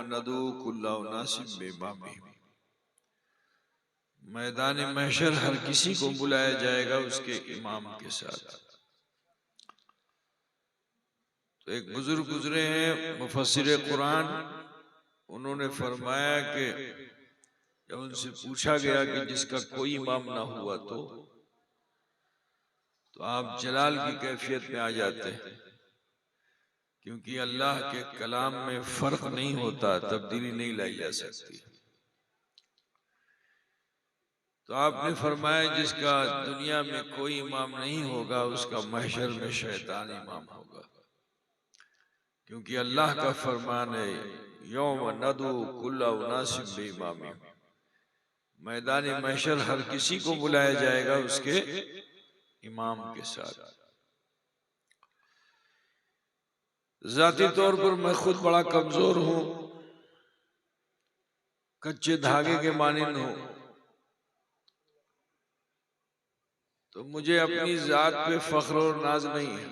नदू कुल्ला उनासिम बिइमामिहिम, मैदान महशर हर किसी को बुलाया जाएगा उसके इमाम के साथ। तो एक बुजुर्ग गुजरे हैं मुफस्सिर कुरान, उन्होंने फरमाया कि जब उनसे पूछा गया कि जिसका कोई इमाम ना हुआ तो आप जलाल की कैफियत में आ जाते हैं, क्योंकि अल्लाह के कलाम में फर्क नहीं होता, तब्दीली नहीं लाई जा सकती। तो आपने फरमाया जिसका दुनिया में कोई इमाम नहीं होगा उसका महशर में शैतान इमाम होगा, क्योंकि अल्लाह का फरमान है यौम नदू कुल्ला उनासिम बिइमामिहिम, मैदान महशर हर किसी को बुलाया जाएगा उसके इमाम के साथ। जाती तौर पर मैं खुद बड़ा कमजोर हूं, कच्चे धागे के मानिंद हूं, तो मुझे अपनी जात पे फख्र और नाज नहीं है,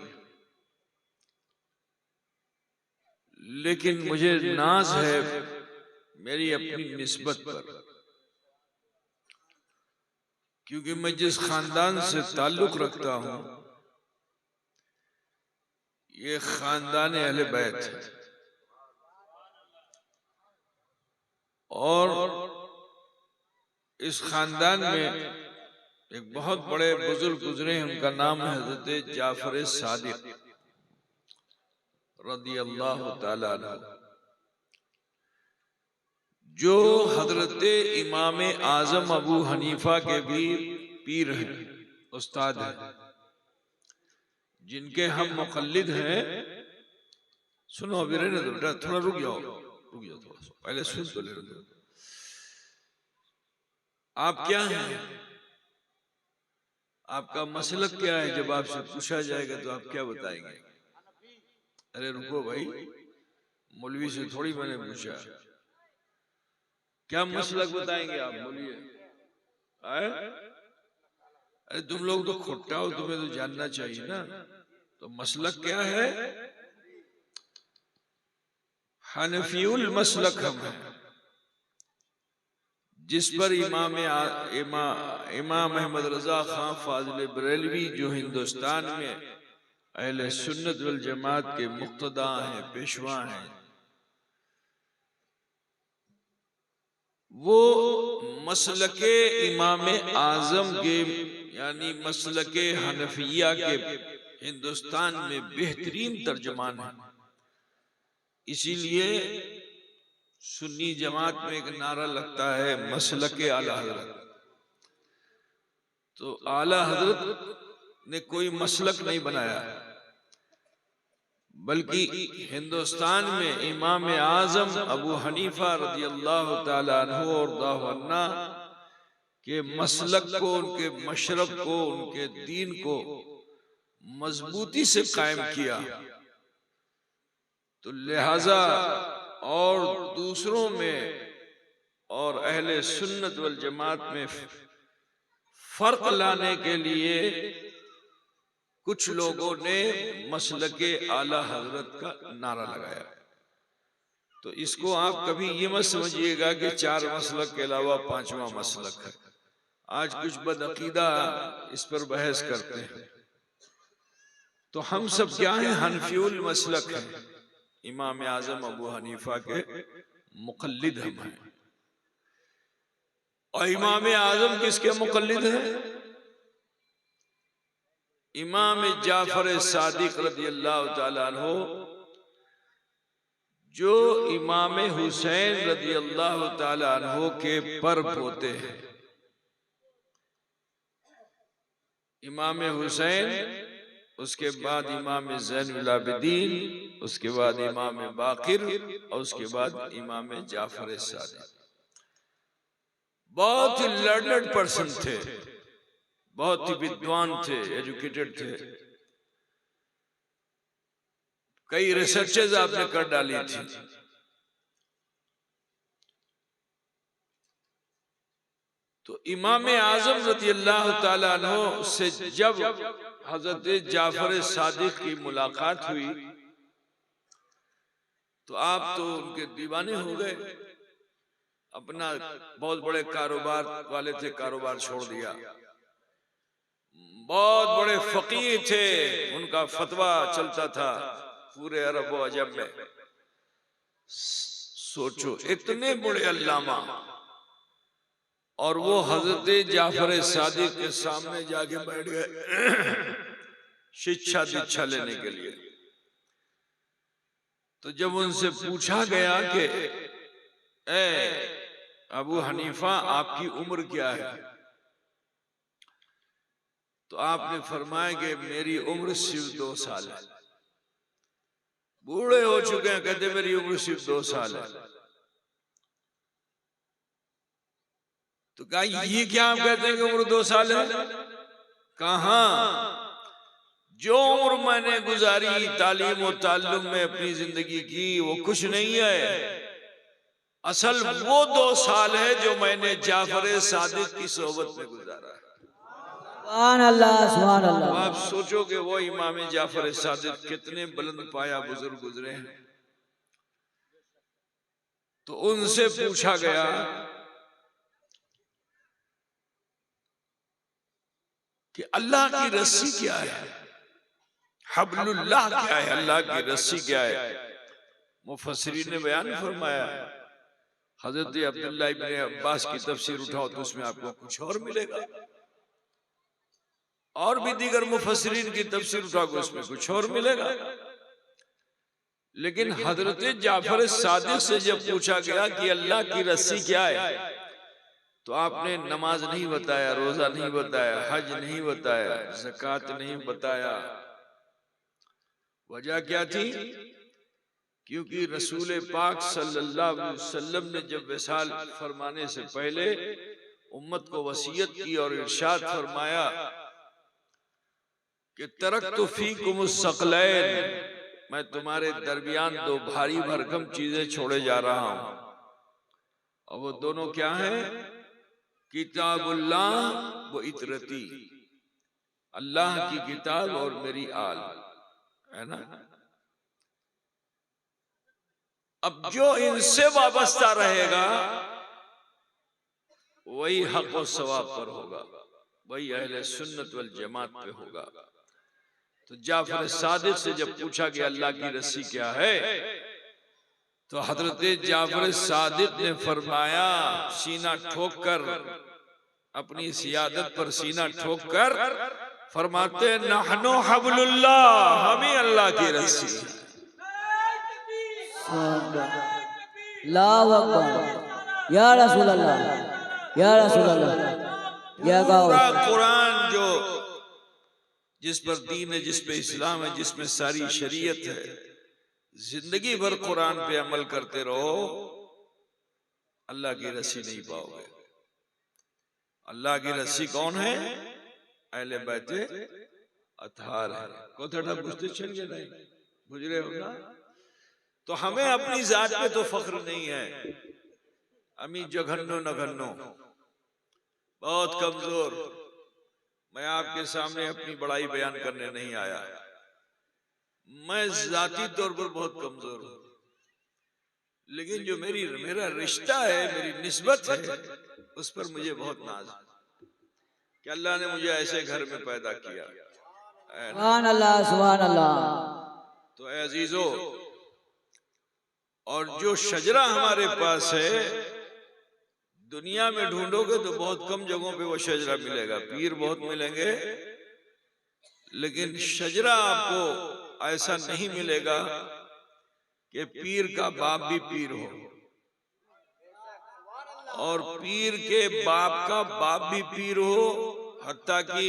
लेकिन मुझे नाज है मेरी अपनी निस्बत पर, क्योंकि मैं जिस खानदान से ताल्लुक रखता हूं ये खानदान अहले बैत है, और इस खानदान में एक बहुत बड़े बुजुर्ग गुजरे हैं, उनका नाम है हजरत जाफर सादिक रदियल्लाहु ताला अन्हु, जो हजरत इमाम आजम अबू हनीफा के भी पीर हैं, उस्ताद हैं, जिनके हम मुक़ल्लिद हैं। सुनो अभी रहने दो बेटा, थोड़ा रुक जाओ थोड़ा सा, पहले सुन तो लेने दो। आप क्या हैं, आपका मसलक क्या है, जब आपसे पूछा जाएगा तो आप क्या बताएंगे? अरे रुको भाई, मौलवी से थोड़ी मैंने पूछा, क्या मसलक बताएंगे आप, बोलिए। अरे तुम लोग तो खोटा हो, तुम्हें तो जानना चाहिए ना। तो मसलक क्या है? हनफीउल मसलक हम है, जिस पर इमाम अहमद रजा खां फाजिल बरेलवी, जो हिंदुस्तान में अहले सुन्नत वल जमात के मुक्तदा हैं, पेशवा हैं, वो मसलके इमाम आजम के यानी मसलके हनफिया के हिंदुस्तान में बेहतरीन तर्जमान है। इसीलिए सुन्नी जमात में एक नारा लगता है मसलके आला हजरत। तो आला हजरत ने कोई मसलक नहीं बनाया, बल्कि हिंदुस्तान में इमाम आजम अबू हनीफा रदियल्लाहु ताला अन्हु और दावन्ना के मसलक को, उनके मशरब को, उनके दीन को मजबूती से कायम किया। तो लिहाजा और दूसरों में और अहले सुन्नत वल जमात में फर्क लाने के लिए कुछ लोगों ने मसलके आला हजरत का नारा लगाया। तो इसको आप कभी ये मत समझिएगा कि 4 मसलक के अलावा 5वां मसलक है। आज कुछ बदअकीदा इस पर बहस करते हैं। तो हम सब क्या हैं? हनफीउल मसलक हैं, इमाम आजम अबू हनीफा के मुक़ल्लिद हम हैं। और इमाम आजम किसके मुक़ल्लिद हैं? इमाम जाफर सादिक रदियल्लाहु ताला अन्हु, जो इमाम हुसैन रदियल्लाहु ताला अन्हु के पर पोते हैं। इमाम हुसैन, उसके बाद इमाम ज़ैनुल आबिदीन, उसके बाद इमाम बाकिर और उसके बाद इमाम जाफर सादिक। बहुत ही लर्नड पर्सन थे, बहुत ही विद्वान थे, एजुकेटेड थे। कई रिसर्चेज आपने कर डाली थी। तो इमाम आजम रज़ियल्लाहु ताला अन्हु से जब हजरत जाफर सादिक की मुलाकात हुई तो आप तो उनके दीवाने हो गए, अपना बहुत बड़े कारोबार वाले थे, कारोबार छोड़ दिया, बहुत बड़े फकीह थे, उनका फतवा चलता था पूरे अरब व अजम में। सोचो इतने बड़े अल्लामा, और वो हजरत जाफर सादिक के सामने जाके बैठ गए शिक्षा दीक्षा लेने के लिए। तो जब उनसे पूछा गया कि ए अबू हनीफा आपकी उम्र क्या है, तो आपने फरमाया कि मेरी उम्र सिर्फ 2 साल है। बूढ़े हो चुके हैं, कहते मेरी उम्र सिर्फ 2 साल है। तो कहा ये क्या आप कहते हैं कि उम्र 2 साल है? कहा जो उम्र मैंने गुजारी तालीम और ताल्लुम में अपनी जिंदगी की वो कुछ नहीं है, असल वो 2 साल है जो मैंने जाफर सादिक की सोबत में गुजारा है। सुभान अल्लाह, सुभान अल्लाह। तो आप सोचो कि वो इमाम जाफर सादिक कितने बुलंद पाया बुजुर्ग गुजरे हैं। तो उनसे पूछा गया कि अल्लाह की रस्सी क्या है, हब्लुल्लाह क्या है, अल्लाह की रस्सी क्या है? मुफस्सिरीन ने बयान फरमाया, हजरत अब्दुल्लाह इब्ने अब्बास की तफसीर उठाओ तो उसमें आपको कुछ और मिलेगा, और भी दीगर मुफस्सिरीन की तफसीर उठाओ उसमें कुछ और मिलेगा। लेकिन हजरत जाफर सादिक से जब पूछा गया कि अल्लाह की रस्सी क्या है, तो आपने नमाज नहीं बताया, रोजा नहीं बताया, हज नहीं बताया, ज़कात नहीं बताया। वजह क्या थी? क्योंकि रसूल पाक सल्लल्लाहु अलैहि वसल्लम ने जब विसाल फरमाने से पहले उम्मत को वसीयत की और इरशाद फरमाया कि तरक्तु फीकुमुस सकलैन, मैं तुम्हारे दरमियान 2 भारी भरकम चीजें छोड़े जा रहा हूं, और वो दोनों क्या हैं? किताबुल्लाह व इतरती, अल्लाह की किताब और मेरी आल, है ना। अब जो इनसे वाबस्ता रहेगा वही हक और सवाब पर होगा, वही अहले सुन्नत वल जमात पे होगा। तो जाफर सादिक से जब पूछा कि अल्लाह की रस्सी क्या है, तो हजरत जाफर सादिक ने फरमाया, सीना ठोक कर, अपनी सियादत पर सीना ठोक कर फरमाते, नहनु हब्लुल्लाह, हम ही अल्लाह की रस्सी। अल्लाहु अकबर, या रसूल अल्लाह, या रसूल अल्लाह। या पूरा कुरान जो जिस पर दीन है, जिस पे इस्लाम है, जिसमें सारी शरीयत है, जिंदगी भर कुरान पे अमल करते रहो, अल्लाह की रस्सी नहीं पाओगे। अल्लाह की रस्सी कौन है? अहले बैते अतहार है। कोथड़ा बुझते चल गए, नहीं बुझ रहे हो ना। तो हमें अपनी जात पे तो फख्र नहीं है, अमी जघन्नो नघन्नो, बहुत कमजोर। मैं आपके सामने अपनी बड़ाई बयान करने नहीं आया, मैं जाती तौर पर बहुत कमजोर हूं, लेकिन जो मेरा रिश्ता है, मेरी निस्बत है, उस पर मुझे बहुत नाज है कि अल्लाह ने मुझे ऐसे घर में पैदा किया। सुभान अल्लाह, सुभान अल्लाह। तो अजीजो, और जो शजरा हमारे पास है, दुनिया में ढूंढोगे तो बहुत कम जगहों पे वो शजरा मिलेगा। पीर बहुत मिलेंगे, लेकिन शजरा आपको ऐसा नहीं मिलेगा कि पीर का बाप भी पीर हो, और पीर के बाप का बाप भी पीर हो, हत्ता कि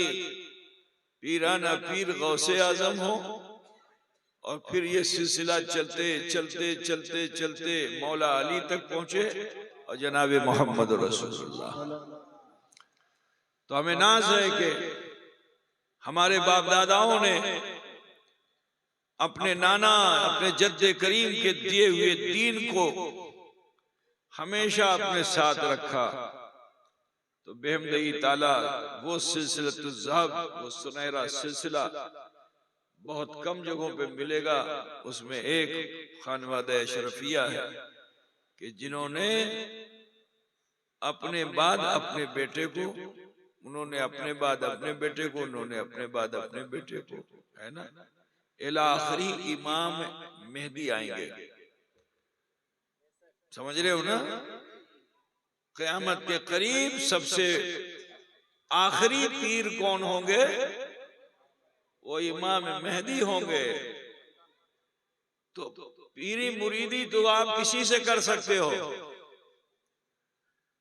पीराना पीर गौसे आजम हो, और फिर ये सिलसिला चलते चलते चलते चलते मौला अली तक पहुंचे और जनाबे मोहम्मद रसूलुल्लाह। तो हमें नाज है कि हमारे बाप दादाओं ने अपने नाना, अपने जद्दे करीम के दिए हुए दीन को हमेशा अपने साथ रखा। तो बेहमदई ताला वो सिलसिलतुज़्ज़हब, वो सुनहरा सिलसिला बहुत कम जगहों पे मिलेगा। उसमें एक खानवादा अशरफिया है कि जिन्होंने अपने बाद अपने बेटे को, उन्होंने अपने बाद अपने बेटे को, उन्होंने अपने बाद अपने बेटे को, है ना, इला आखिरी इमाम मेहदी आएंगे। समझ रहे हो ना? क़यामत के करीब सबसे आखिरी पीर कौन होंगे? वो इमाम मेहदी होंगे। तो पीरी मुरीदी तो आप किसी से कर सकते हो,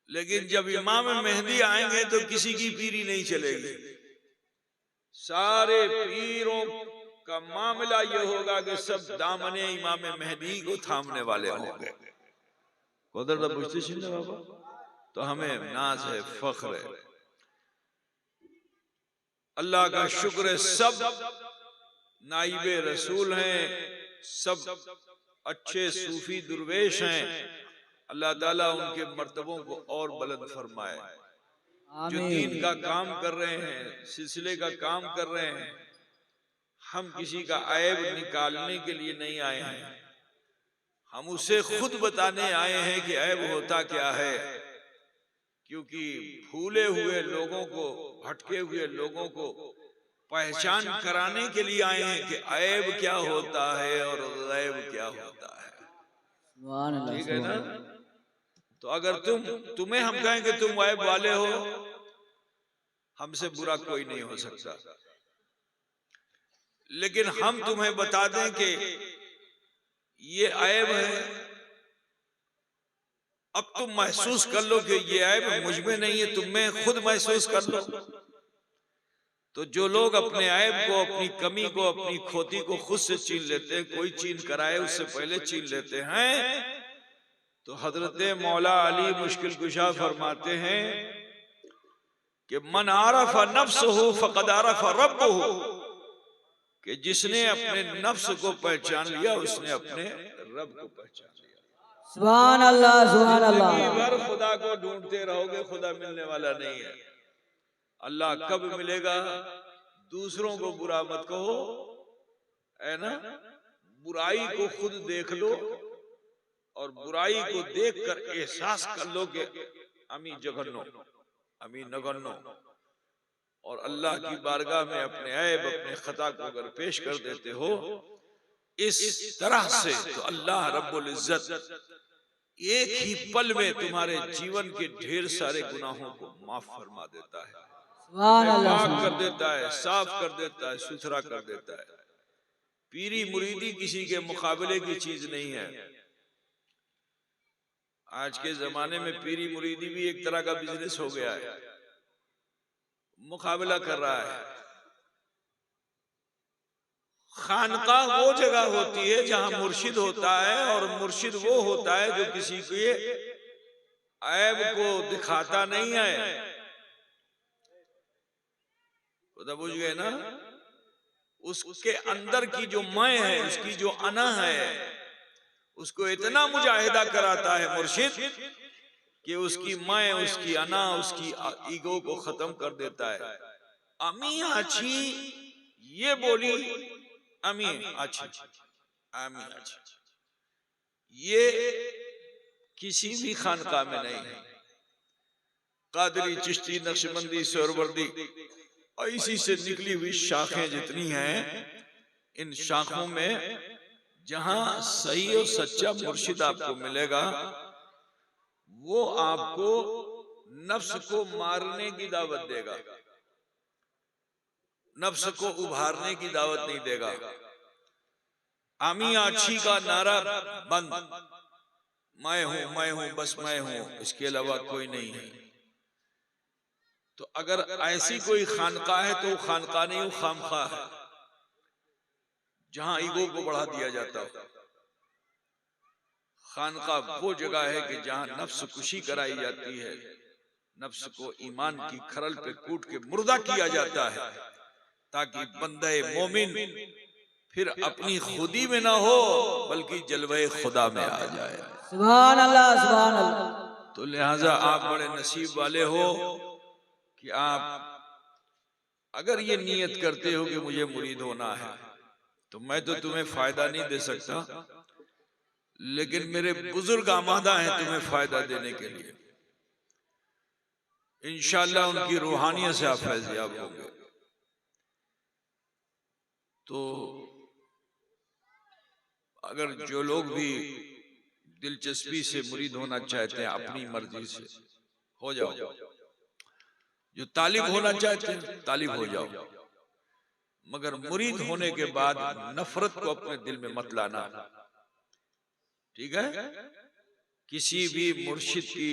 लेकिन जब इमाम मेहदी आएंगे तो किसी की पीरी नहीं चलेगी। सारे पीरों का मामला यह होगा कि सब दामने इमाम मेहदी को थामने वाले होंगे। बाबा, तो हमें नाज है, फख्र है, अल्लाह का शुक्र है, सब नाइबे रसूल हैं, सब अच्छे सूफी दुर्वेश हैं। अल्लाह ताला उनके मर्तबों को और बुलंद फरमाए। जो दीन का काम कर रहे हैं, सिलसिले का काम कर रहे हैं, हम किसी का ऐब निकालने के लिए नहीं आए हैं, हम उसे खुद बताने आए हैं कि ऐब होता क्या है। क्योंकि भूले हुए लोगों को, भटके हुए लोगों को पहचान कराने के लिए आए हैं कि ऐब क्या होता है और गैब क्या होता है। ठीक है ना? तो अगर तुम्हें हम कहें कि तुम ऐब वाले हो, हमसे बुरा कोई नहीं हो सकता, लेकिन हम तुम्हें बता दें कि ये ऐब है, अब तुम महसूस कर लो कि ये ऐब मुझ में नहीं है, तुम में खुद महसूस कर लो। तो जो लोग अपने ऐब को, अपनी कमी को, अपनी खोती को खुद से छीन लेते हैं, कोई छीन कराए उससे पहले छीन लेते हैं, तो हजरत मौला अली मुश्किल कुशा फरमाते हैं कि मन आरफ नफ्सहु फक़द आरफ रब्बहु, कि जिसने अपने नफ्स को पहचान लिया उसने अपने रब को पहचान लिया। सुभान अल्लाह, सुभान अल्लाह। जिंदगी भर खुदा को ढूंढते रहोगे, खुदा मिलने वाला नहीं है। अल्लाह कब मिलेगा? दूसरों को बुरा मत कहो, है ना, बुराई को खुद देख लो और बुराई को देखकर एहसास कर लो कि अमी जघन्नो, अमी नगन्नो, और अल्लाह की बारगाह में अपने ऐब, अपने खता को अगर पेश कर देते हो इस तरह से, तो अल्लाह रब्बुल इज्जत एक ही पल में तुम्हारे जीवन के ढेर सारे गुनाहों को माफ फरमा देता है, माफ कर देता है, साफ कर देता है, सुथरा कर देता है। पीरी मुरीदी किसी के मुकाबले की चीज नहीं है। आज के जमाने में पीरी मुरीदी भी एक तरह का बिजनेस हो गया है, मुकाबला कर रहा है। खानकाह वो जगह होती है जहां मुर्शिद होता है, और मुर्शिद वो होता है जो किसी के ऐब को दिखाता नहीं है। तो बुझ गए ना? उसके अंदर की जो मैं है, उसकी जो अना है, उसको इतना मुजाहिदा कराता है मुर्शिद कि उसकी मैं, उसकी अना, उसकी ईगो को खत्म कर देता है। अमी अच्छी ये बोली, अमी अच्छी, अमी अच्छी, ये किसी भी खानकाह में नहीं है। कादरी, चिश्ती, नक्शबंदी, सोहरवर्दी, ऐसी से निकली हुई शाखें जितनी हैं, इन शाखों में जहां सही और सच्चा मुर्शिद आपको मिलेगा, वो आपको नफ्स को मारने की दावत देगा, नफ्स को उभारने की दावत नहीं देगा। आमी आछी का नारा बंद, मैं हूं, बस मैं हूं, इसके अलावा कोई नहीं है। तो अगर ऐसी कोई खानकाह है तो वो खानकाह नहीं, वो खामखाह है, जहां ईगो को बढ़ा दिया जाता है। खानकाह वो जगह है कि जहां नफ्स कुशी कराई जाती है, नफ्स को ईमान की खरल पे कूट के मुर्दा किया जाता है, ताकि बंदे मोमिन फिर अपनी खुदी में ना हो बल्कि जलवे खुदा में आ जाए। सुभान अल्लाह, सुभान अल्लाह। तो लिहाजा आप बड़े नसीब वाले हो कि आप अगर ये नियत करते हो कि मुझे मुरीद होना है, तो मैं तो तुम्हें फायदा नहीं दे सकता, लेकिन मेरे बुजुर्ग आमादा हैं तुम्हें फायदा देने के लिए। इंशाअल्लाह उनकी रूहानियत से आप फैज़याब होंगे। तो अगर जो लोग भी दिलचस्पी से मुरीद होना चाहते हैं, अपनी मर्जी से हो जाओ। जो तालिब होना चाहते हैं तालिब हो जाओ, मगर मुरीद होने के बाद नफरत को अपने दिल में मत लाना। ठीक है? किसी भी मुर्शिद की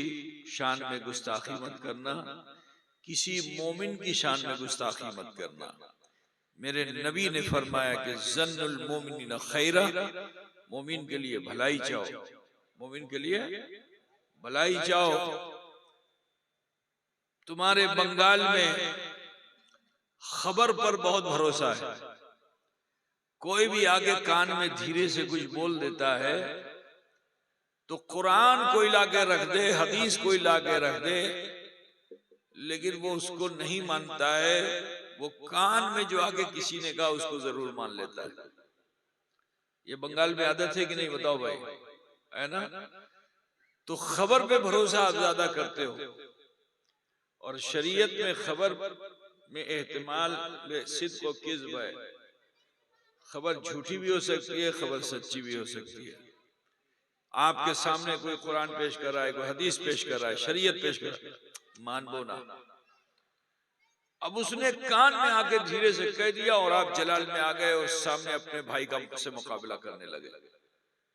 शान में गुस्ताखी मत करना, किसी मोमिन की शान में गुस्ताखी मत करना। मेरे नबी ने फरमाया कि जन्नुल मोमिनीन खैरा, मोमिन के लिए भलाई चाहो, मोमिन के लिए भलाई चाहो। तुम्हारे बंगाल में खबर पर बहुत भरोसा है। कोई भी आगे कान में धीरे से कुछ बोल देता है तो कुरान कोई लाके रख दे, हदीस कोई लाके रख दे, लेकिन वो उसको नहीं मानता है। वो कान में जो आगे किसी ने कहा उसको जरूर मान लेता है। ये बंगाल में आदत है कि नहीं बताओ भाई, है ना? तो खबर पे भरोसा आप ज्यादा करते हो, और शरीयत में खबर में एहतिमाल सिद्क़ व किज़्ब है। खबर झूठी भी हो सकती है, खबर सच्ची भी हो सकती है। आपके सामने कोई कुरान पेश कर रहा है, कोई हदीस पेश कर रहा है, शरीयत पेश कर रहा है, मान लो ना। अब उसने कान में आके धीरे से कह दिया और आप जलाल में आ गए और सामने अपने भाई का से मुकाबला करने लगे,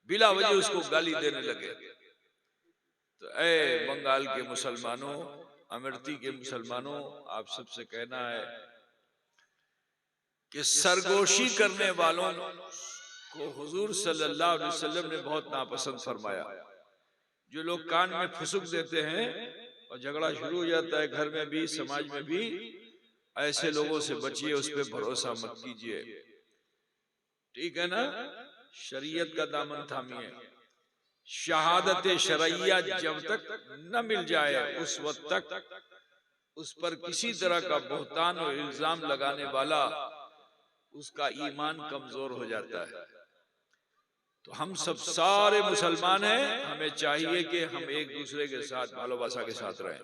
बिला वजह उसको गाली देने लगे। तो ए बंगाल के मुसलमानों, अमेठी के मुसलमानों, आप सबसे कहना है कि सरगोशी करने वालों को हुजूर सल्लल्लाहु अलैहि वसल्लम ने बहुत नापसंद फरमाया। जो लोग कान में फुसुक देते हैं और झगड़ा शुरू हो जाता है घर में भी, समाज में भी, ऐसे लोगों से बचिए, उस पर भरोसा मत कीजिए। ठीक है ना? शरीयत का दामन थामिए। शहादत शरइया जब तक न मिल जाए उस वक्त तक उस पर किसी तरह का बहतान और इल्जाम लगाने वाला, उसका ईमान कमजोर हो जाता है। तो हम सब सारे मुसलमान हैं, हमें चाहिए कि हम एक दूसरे के साथ भालोबासा के साथ रहें,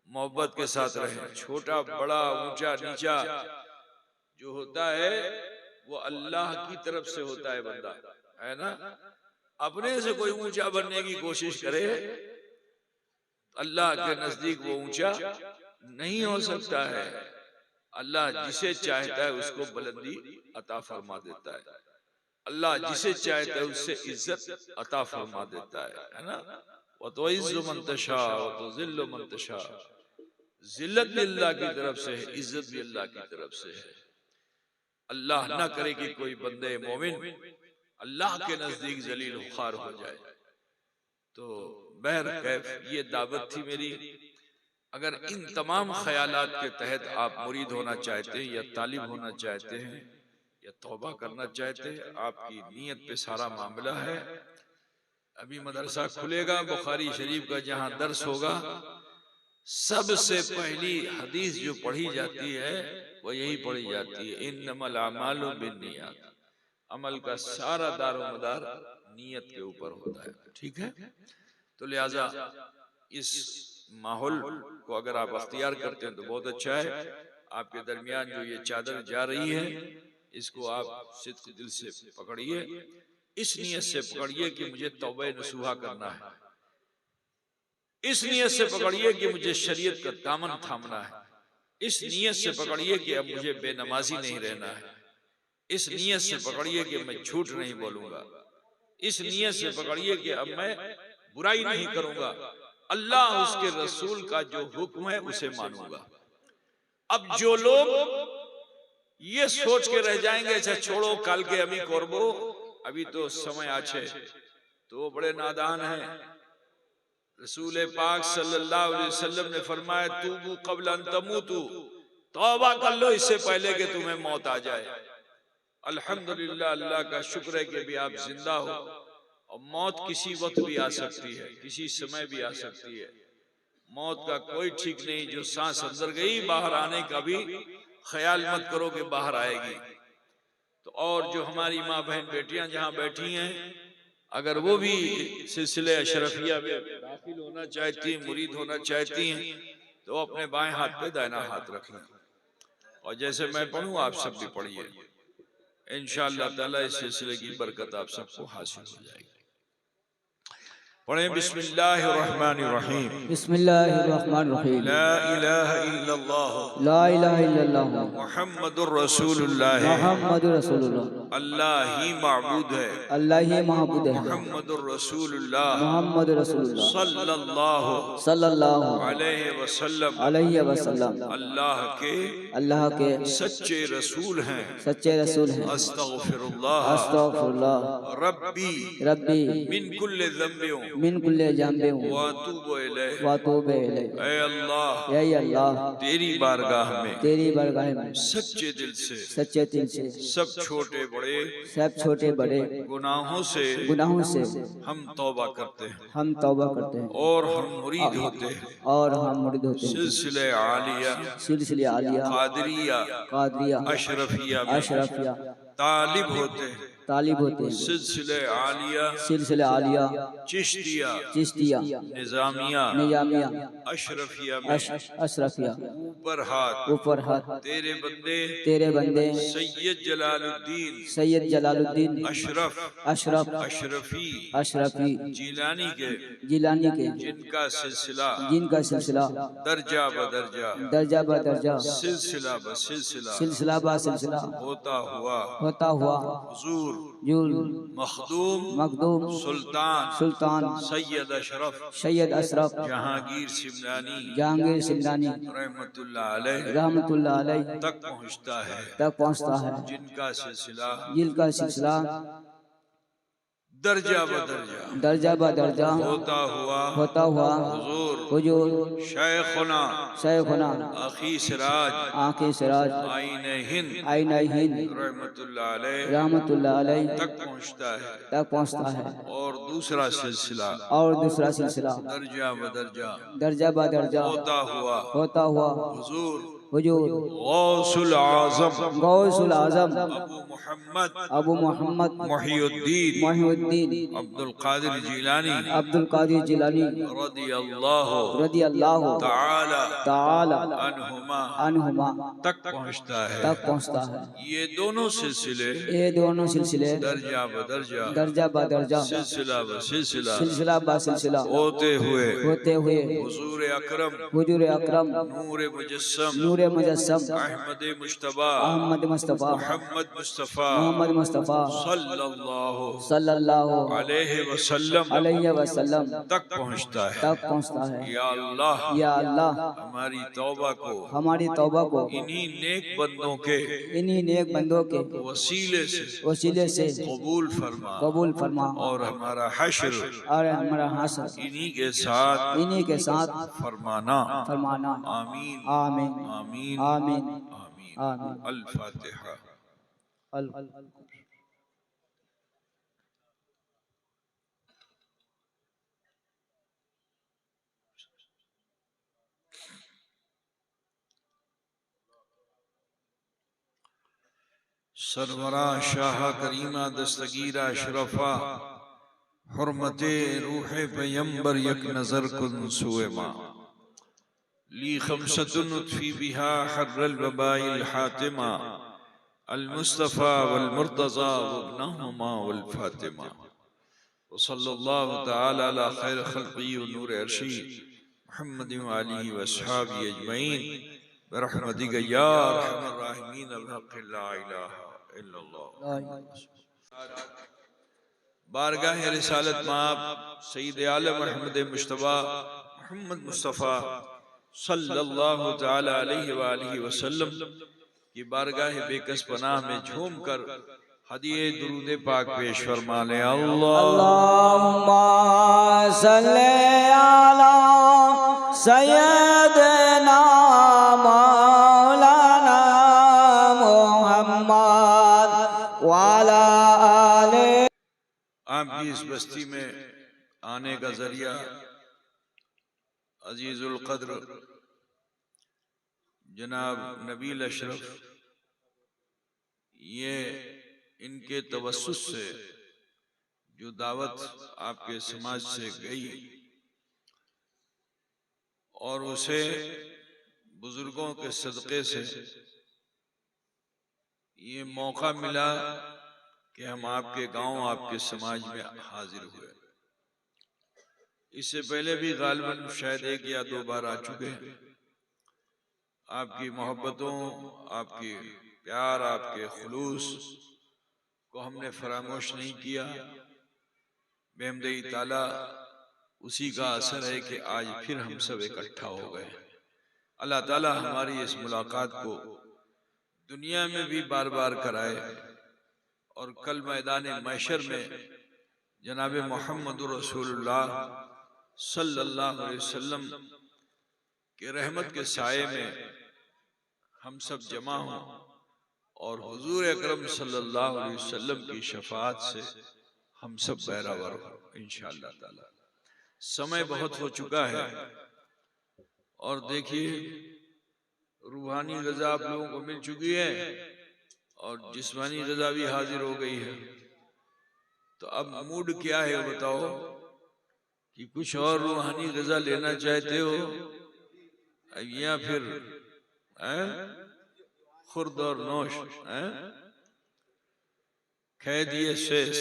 मोहब्बत के साथ रहें। छोटा बड़ा ऊंचा नीचा जो होता है वो अल्लाह की तरफ से होता है, बंदा है ना। अपने से कोई ऊंचा बनने की कोशिश करे, अल्लाह के नजदीक वो ऊंचा नहीं हो सकता है। अल्लाह जिसे चाहता है उसको बुलंदी अता फरमा देता है, अल्लाह जिसे चाहता है उससे इज्जत अता फरमा देता है ना। वो तो इज्जु मन तशा व तो जिल्लु मन तशा, जिल्लत भी अल्लाह की तरफ से है, इज्जत भी अल्लाह की तरफ से है। अल्लाह ना करे कि कोई बंदे मोमिन अल्लाह के नजदीक जलील खुखार हो जाए। तो बहरकैफ ये दावत थी मेरी। अगर इन तमाम ख्यालात के तहत आप मुरीद होना चाहते हैं या तालिब होना चाहते हैं या तौबा करना चाहते हैं, आपकी नीयत पे सारा मामला है। अभी मदरसा खुलेगा बुखारी शरीफ का, जहां दर्स होगा, सबसे पहली हदीस जो पढ़ी जाती है वो यही पढ़ी जाती है, इन्नमल अमालु बिन्नियात। अमल का सारा दारोमदार नीयत के ऊपर होता है। ठीक है? तो लिहाजा इस माहौल को अगर आप अख्तियार करते हैं तो बहुत अच्छा है। आपके दरमियान जो ये चादर जा रही है, इसको आप सिद्क़ दिल से पकड़िए, इस नीयत से पकड़िए कि मुझे तौबे नसूहा करना है, इस नीयत से पकड़िए कि मुझे शरीयत का दामन थामना है, इस नीयत से पकड़िए कि अब मुझे बेनमाजी नहीं रहना है, इस नीयत से पकड़िए कि मैं झूठ नहीं बोलूंगा, इस नीयत से पकड़िए कि अब मैं बुराई नहीं करूंगा, अल्लाह उसके रसूल का जो हुक्म है उसे मानूंगा। अब जो लोग ये सोच के रह जाएंगे अच्छा छोड़ो काल के अमी करबो, अभी तो समय आछे, तो बड़े नादान हैं। रसूल पाक सल्लल्लाहु अलैहि वसल्लम ने फरमाया तूबू क़ब्ल अन तमूतू, तौबा कर लो इससे पहले कि तुम्हें मौत आ जाए। अल्हम्दुलिल्लाह, अल्लाह का शुक्र है कि भी आप जिंदा हो, और मौत किसी वक्त भी आ सकती है, किसी समय भी आ सकती है। मौत का कोई ठीक नहीं, जो सांस अंदर गई बाहर आने का भी ख्याल मत करो कि बाहर आएगी। तो तो और जो हमारी माँ बहन बेटियां जहां बैठी हैं, अगर वो भी सिलसिले अशरफिया में दाखिल होना चाहती हैं, मुरीद होना चाहती हैं, तो अपने बाएं हाथ पे दाहिना हाथ रख लें और जैसे मैं पढ़ूं आप सब भी पढ़िए। इंशाअल्लाह ताला इस सिलसिले की बरकत आप सबको हासिल हो जाएगी। पढ़े बिस्मिल्लाहिर्रहमानिर्रहीम। बिस्मिल्लाहिर्रहमानिर्रहीम। ला इलाहा इल्लल्लाह ला इलाहा इल्लल्लाह मुहम्मदुर रसूलुल्लाह। मुहम्मदुर रसूलुल्लाह। अल्लाह ही माबूद है, अल्लाह ही महबूद है, मुहम्मदुर रसूलुल्लाह मोहम्मद रसूलुल्लाह सल्लल्लाहु सल्लल्लाहु अलैहि वसल्लम अलैहि वसल्लम अल्लाह के के सच्चे रसूल हैं। सच्चे रसूल हैं। अस्तगफिरुल्लाह अस्तगफिरुल्लाह रब्बी रब्बी मिन कुल्ले ज़म्बियों मिन कुल्ले जाम्बे वातूबु इलैह। वातूबे इलैह। ऐ अल्लाह, या अल्लाह तेरी बारगाह में तेरी बरगाह में सच्चे दिल से सच्चे दिल से सब छोटे बड़े सब छोटे बड़े गुनाहों से हम तौबा करते हैं हम तौबा करते हैं और हम मुरीद होते हैं और हम मुरीद होते हैं सिलसिले आलिया, सिलसिले आलिया, कादरिया, कादरिया, अशरफिया में अशरफिया तालिब होते हैं। तालिब होते हैं। सिलसिले आलिया, सिलसिले आलिया, चिश्तिया, चिश्तिया, निजामिया, निजामिया, अशरफिया में अशरफिया ऊपर हाथ तेरे तेरे बंदे सैयद जलालुद्दीन सैयद जलालुद्दीन अशरफ अशरफी अशरफी जिलानी के जिनका जिनका सिलसिला दर्जा बदर्जा दर्जा ब दर्जा सिलसिला ब सिलसिला सिलसिला बा सिलसिला होता हुआ हुजूर जुल मखदूम सुल्तान सैयद अशरफ जहांगीर सिमलानी रहमतुल्लाह अलैह तक पहुंचता है जिनका सिलसिला दर्जा दर्जा ब दर्जा होता हुआ हुजूर शेखुना आखी सिराज आईना हिंद रहमतुल्लाह अलैह तक पहुंचता है और दूसरा सिलसिला दर्जा ब दर्जा होता हुआ हुजूर गौसुल आजम अबू मोहम्मद मुहियुद्दीन अब्दुल कादिर जिलानी रदी अल्लाह ताला अन्हुमा तक पहुंचता है। ये दोनों सिलसिले दर्जा ब दर्जा सिलसिला ब सिलसिला होते हुए हुजूर अकरम नूर मुजस्सम अहमद मुस्तफा मोहम्मद मुस्तफा सल्लल्लाहु अलैहि वसल्लम तक पहुंचता है। या अल्लाह, हमारी तौबा को इन्हीं नेक बंदों के वसीले से कबूल फरमा और हमारा हश्र इन्हीं के साथ फरमाना। आमीन आमीन आमीन आमीन आमीन। अल फातिहा। सरवरा शाह करीमा दस्तगीरा अशरफा हुर्मते रूहे पैगंबर यक नजर कुन सुएमा ली खमसतुन उत्फी बिहा हर्रल वबाइल हातिमा अल मुस्तफा वल मुर्तजा वब्नहुमा वल फातिमा वसल्लल्लाहु तआला अला खैर खल्क़ी व नूर अर्शी मुहम्मद व आलिहि व अस्हाबी अजमईन बरहमतिक या अरहमर राहिमीन बिहक़्क़ि ला इलाहा इल्लल्लाह। बारगाह रिसालत माब सईद आलम अहमद मुश्तबा मोहम्मद मुस्तफ़ा सल्लल्लाहु तआला अलैहि व आलिहि वसल्लम की बारगाह बेकस पनाह में झूम कर हदिये दुरूद पाक पेश फरमा ले। अल्लाहुम्मा सल्ले अला सय्यदना मौलाना मुहम्मद वाला आले। आपकी इस बस्ती में आने का जरिया अजीजुल कद्र जनाब नबील अशरफ ये इनके तवस्सुस से जो दावत आपके समाज से गई और उसे बुजुर्गों के सदक़े से ये मौका मिला कि हम आपके गांव, आपके समाज में हाजिर हुए। इससे पहले भी गालिबन शायद 1 या 2 बार आ चुके हैं। आपकी मोहब्बतों, आपकी प्यार, आपके खुलूस को हमने फरामोश नहीं किया। बेहमदई ताला उसी का असर है कि आज फिर हम सब इकट्ठा हो गए। अल्लाह ताला हमारी इस मुलाकात को दुनिया में भी बार बार कराए और कल मैदान महशर में जनाब मोहम्मद रसूलुल्लाह सल्लल्लाहु अलैहि वसल्लम के रहमत के साये में हम सब जमा हों और हुजूर अकरम सल्लल्लाहु अलैहि वसल्लम की शफाअत से हम सब बहरावर हों इंशाअल्लाह ताला। समय बहुत हो चुका है और देखिए रूहानी ग़ज़ा आप लोगों को मिल चुकी है और जिस्मानी ग़ज़ा भी हाजिर हो गई है। तो अब मूड क्या है बताओ कि कुछ और रूहानी ग़ज़ा लेना चाहते हो या फिर खुर्द और नोश खैदिए शेष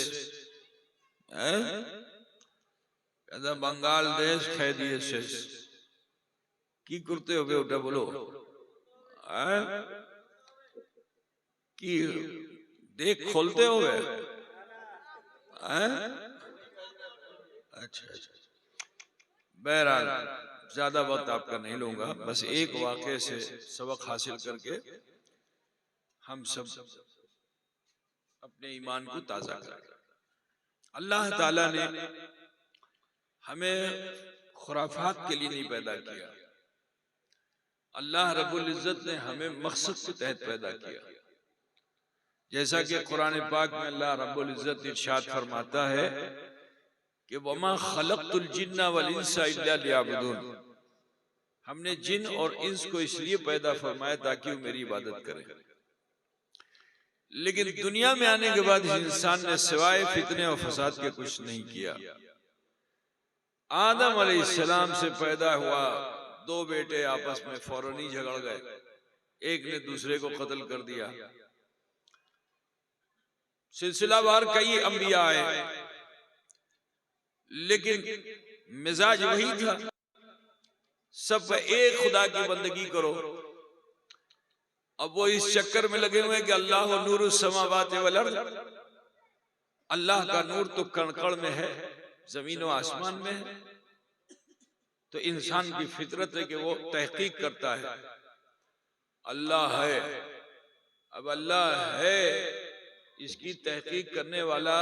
बंगाल देश खैदिए शेष की करते हो बेटा बोलो कि देख खोलते हो गए। अच्छा, बहरहाल ज्यादा वक्त आपका नहीं लूंगा, बस एक वाक़े से सबक हासिल करके हम सब अपने ईमान को ताज़ा करें। अल्लाह ताला ने हमें खुराफात के लिए नहीं पैदा किया। अल्लाह रब्बुल इज्जत ने हमें मकसद के तहत पैदा किया। जैसा कि कुरान पाक में अल्लाह रब्बुल इज्जत इरशाद फरमाता है कि वमा खलक़तुल जिन्ना वल इंसा इल्ला लियअबुदून, हमने जिन और इंस को इसलिए पैदा फरमाया ताकि वो मेरी इबादत करें। लेकिन दुनिया में आने के बाद इंसान ने सिवाय फितने और फसाद के कुछ नहीं किया। आदम अलैहिस्सलाम से पैदा हुआ, 2 बेटे आपस में फौरन ही झगड़ गए, एक ने दूसरे को कत्ल कर दिया। सिलसिलावार कई अंबिया आए लेकिन मिजाज वही था, सब एक खुदा की बंदगी करो। अब वो इस चक्कर में लगे हुए कि अल्लाह नूरुस समावाति वल अर्द, अल्लाह का नूर तो कण-कण में है, जमीन व आसमान में है। तो इंसान की फितरत है कि वो तहकीक करता है अल्लाह है। अब अल्लाह है, इसकी तहकीक करने वाला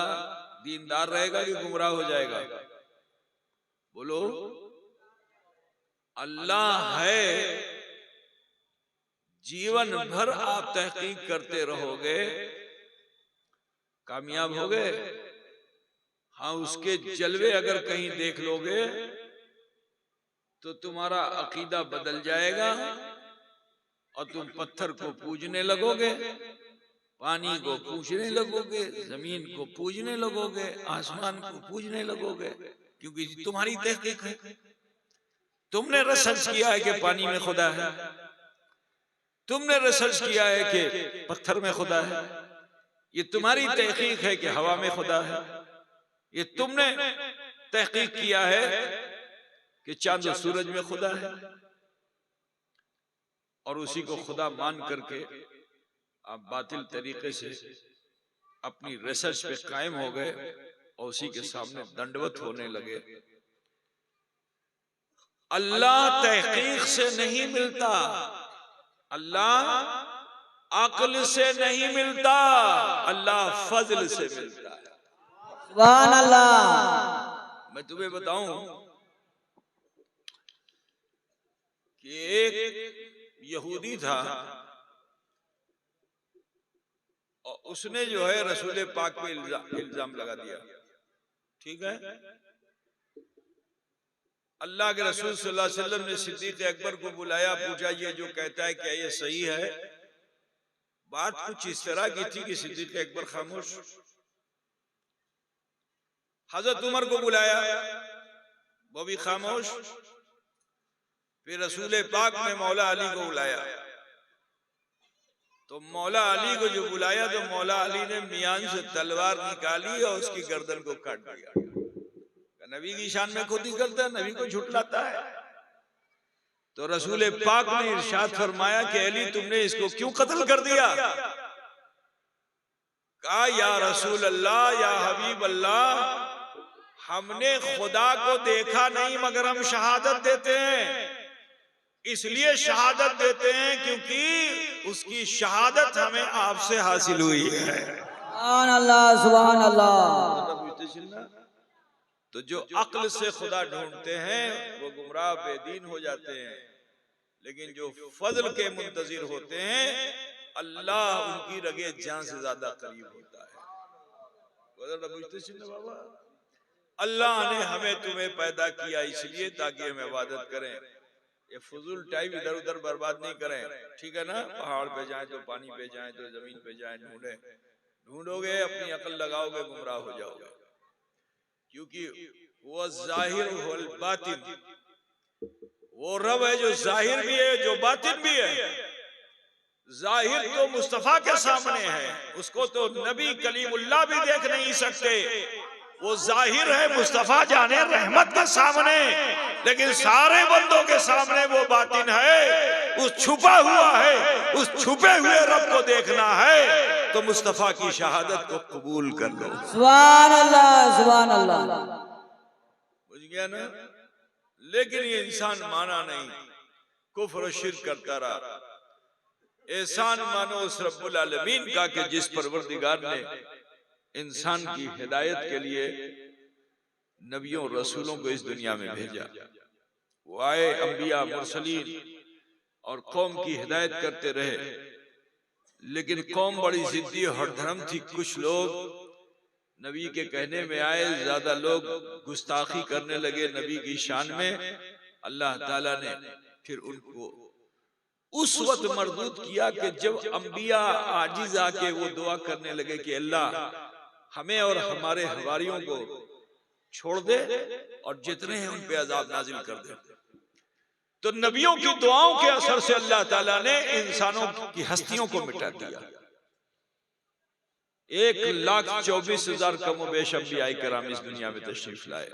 दीनदार रहेगा कि गुमराह हो जाएगा? बोलो, अल्लाह है, जीवन भर आप तहकीक करते रहोगे, कामयाब होगे? हाँ, उसके जलवे अगर कहीं देख लोगे तो तुम्हारा अकीदा बदल जाएगा और तुम पत्थर को पूजने लगोगे, पानी को पूजने लगोगे, जमीन को पूजने लगोगे, आसमान को पूजने लगोगे, क्योंकि तुम्हारी तहकीक है। तुमने रिसर्च किया है कि पानी में खुदा है, तुमने रिसर्च किया है कि पत्थर में खुदा है, ये तुम्हारी तहकीक है कि हवा में खुदा है, ये तुमने तहकीक किया है कि चांद और सूरज में खुदा है। और उसी को खुदा मान करके आप बातिल तरीके से अपनी रिसर्च पे कायम हो गए और उसी के सामने दंडवत होने लगे। अल्लाह तहकीक से नहीं मिलता, अल्लाह अक्ल से नहीं मिलता, अल्लाह फजल से मिलता है। सुभान अल्लाह। मैं तुम्हें बताऊं कि एक यहूदी था और उसने जो है रसूल पाक पे इल्जाम लगा दिया। ठीक है, अल्लाह के रसूल सल्लल्लाहु अलैहि वसल्लम ने सिद्दीक अकबर को बुलाया, पूछा ये जो कहता है क्या ये सही है? बात कुछ इस तरह की थी कि सिद्दीक अकबर खामोश। हजरत उमर को बुलाया, वो भी खामोश। फिर रसूल पाक ने मौला अली को बुलाया, तो मौला अली को जो बुलाया तो मौला अली ने मियान से तलवार निकाली और उसकी गर्दन को काट दिया। नबी की शान में खुद ही करता है, नबी को झुटलाता है। तो रसूल पाक ने इरशाद फरमाया कि अली तुमने इसको क्यों कत्ल कर दिया? कहा या रसूल अल्लाह, या हबीब अल्लाह, हमने खुदा को देखा नहीं मगर हम शहादत देते हैं। इसलिए शहादत देते हैं क्योंकि उसकी शहादत हमें आपसे हासिल हुई है। सुभान अल्लाह, सुभान अल्लाह। तो जो अक्ल से खुदा ढूंढते हैं वो गुमराह बेदीन हो जाते हैं, लेकिन जो फजल के मुंतजिर होते हैं अल्लाह उनकी रगे जान से ज्यादा करीब होता है। बाबा, अल्लाह ने हमें तुम्हें पैदा किया इसलिए ताकि हम इबादत करें, ये फजूल टाइम इधर उधर बर्बाद नहीं करें, ठीक है ना? पहाड़ पे जाए तो पानी पे जाए तो जमीन पे जाए, ढूंढोगे अपनी अकल लगाओगे गुमराह हो जाओगे। क्योंकि वो जाहिर वल बातिन, वो रब है जो जाहिर भी है जो बातिन भी है। जाहिर तो मुस्तफा के सामने है, उसको तो नबी कलीमुल्लाह भी देख नहीं सकते। वो जाहिर है मुस्तफा जाने रहमत के सामने, लेकिन सारे बंदों के सामने वो बातिन है, उस छुपा हुआ है। उस छुपे हुए रब को देखना है तो मुस्तफा की शहादत को कबूल कर लो। सुभान अल्लाह, सुभान अल्लाह। बुझ गया ना? लेकिन ये इंसान माना नहीं, कुफ्र और शिर्क करता रहा। एहसान मानो उस रब्बुल आलमीन का कि जिस परवरदिगार ने इंसान की हिदायत के लिए नबियों रसूलों को इस दुनिया में भेजा। वो आए अंबिया मुरसलीन और कौम की हिदायत करते रहे, लेकिन कौम बड़ी जिद्दी और धर्म थी। कुछ लोग नबी के कहने में आए, ज्यादा लोग गुस्ताखी करने लगे नबी की शान में। अल्लाह ताला ने फिर उनको उस वक्त मरदूद किया कि जब अंबिया आजिज आके वो दुआ करने लगे कि अल्लाह हमें और हमारे हवारियों को छोड़ दे और जितने हैं उन पे अजाब नाजिल कर दे। तो नबियों की दुआओं के असर से अल्लाह ताला ने इंसानों की हस्तियों को मिटा दिया। 1,24,000 कम बेश अंबिया किराम इस दुनिया में तशरीफ लाए।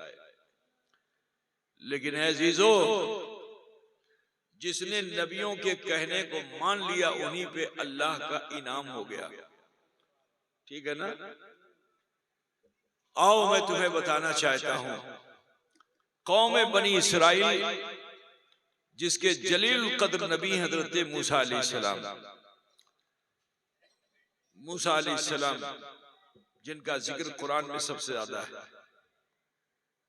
लेकिन है अजीजों, जिसने नबियों के कहने को मान लिया उन्हीं पे अल्लाह का इनाम हो गया, ठीक है ना? आओ मैं तुम्हें बताना चाहता हूं, कौम बनी इसराइल जिसके जलील कद्र नबी हजरत मूसा अलैहिस्सलाम, मूसा अलैहिस्सलाम जिनका जिक्र कुरान में सबसे ज्यादा है।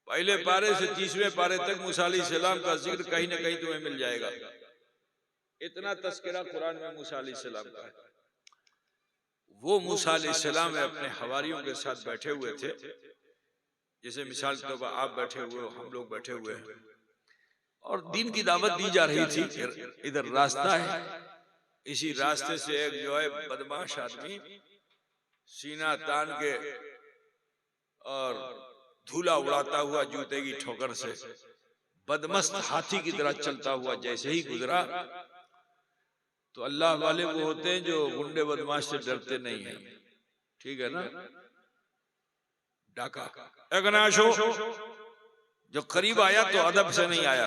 पहले पारे से 30वें पारे तक मूसा अलैहिस्सलाम का जिक्र कहीं ना कहीं तुम्हें मिल जाएगा। इतना तस्करा कुरान में मूसा अलैहिस्सलाम का है। वो मूसा अलैहिस्सलाम अपने हवारियों के साथ बैठे हुए थे, जैसे मिसाल के तौर पर आप बैठे हुए हो, हम लोग बैठे हुए हैं, और दीन की दावत दी जा रही थी। इधर रास्ता है, इसी रास्ते से एक जो है बदमाश आदमी सीना तान के और धूला उड़ाता हुआ जूते की ठोकर से बदमस्त हाथी की तरह चलता हुआ जैसे ही गुजरा, तो अल्लाह वाले वो होते हैं जो गुंडे बदमाश से डरते नहीं हैं, ठीक है ना? डाका अगनाशो जो करीब आया तो अदब से नहीं आया,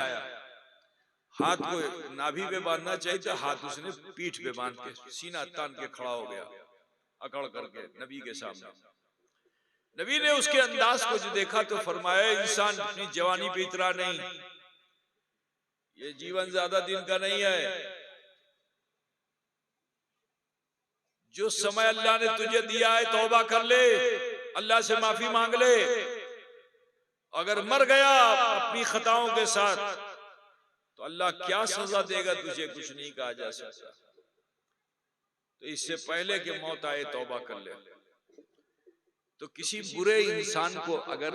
हाथ को नाभि पे बांधना चाहिए था, हाथ उसने पीठ पे बांध के सीना तान के खड़ा हो गया अकड़ करके नबी के सामने। नबी ने उसके अंदाज को जो देखा तो फरमाया, इंसान अपनी जवानी पे इतरा नहीं, ये जीवन ज्यादा दिन का नहीं है। जो समय अल्लाह ने तुझे दिया है तौबा कर ले, अल्लाह से माफी मांग ले। अगर मर गया अपनी खताओं के साथ तो अल्लाह क्या सजा देगा तुझे कुछ नहीं कहा जा सकता। तो इससे पहले कि मौत आए तौबा कर ले। तो किसी बुरे इंसान को अगर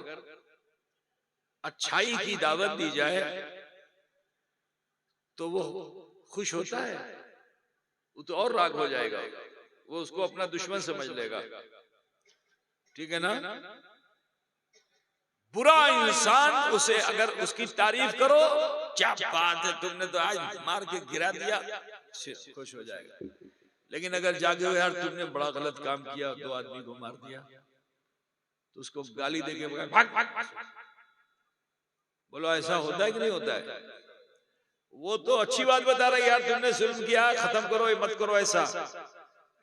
अच्छाई की दावत दी जाए तो वो खुश होता है, वो तो और राग हो जाएगा। वो उसको अपना दुश्मन समझ लेगा, ठीक है ना। बुरा इंसान उसे अगर उसकी तारीफ करो, क्या बात है तुमने तो आज मार के गिरा दिया, खुश हो जाएगा। लेकिन अगर जागे हो यार तुमने बड़ा गलत काम किया, 2 आदमी को मार दिया, तो उसको गाली देके भाग भाग भाग। बोलो ऐसा होता है कि नहीं होता है? वो तो अच्छी बात बता रहा है, यार तुमने जुल्म किया, खत्म करो, ये मत करो ऐसा।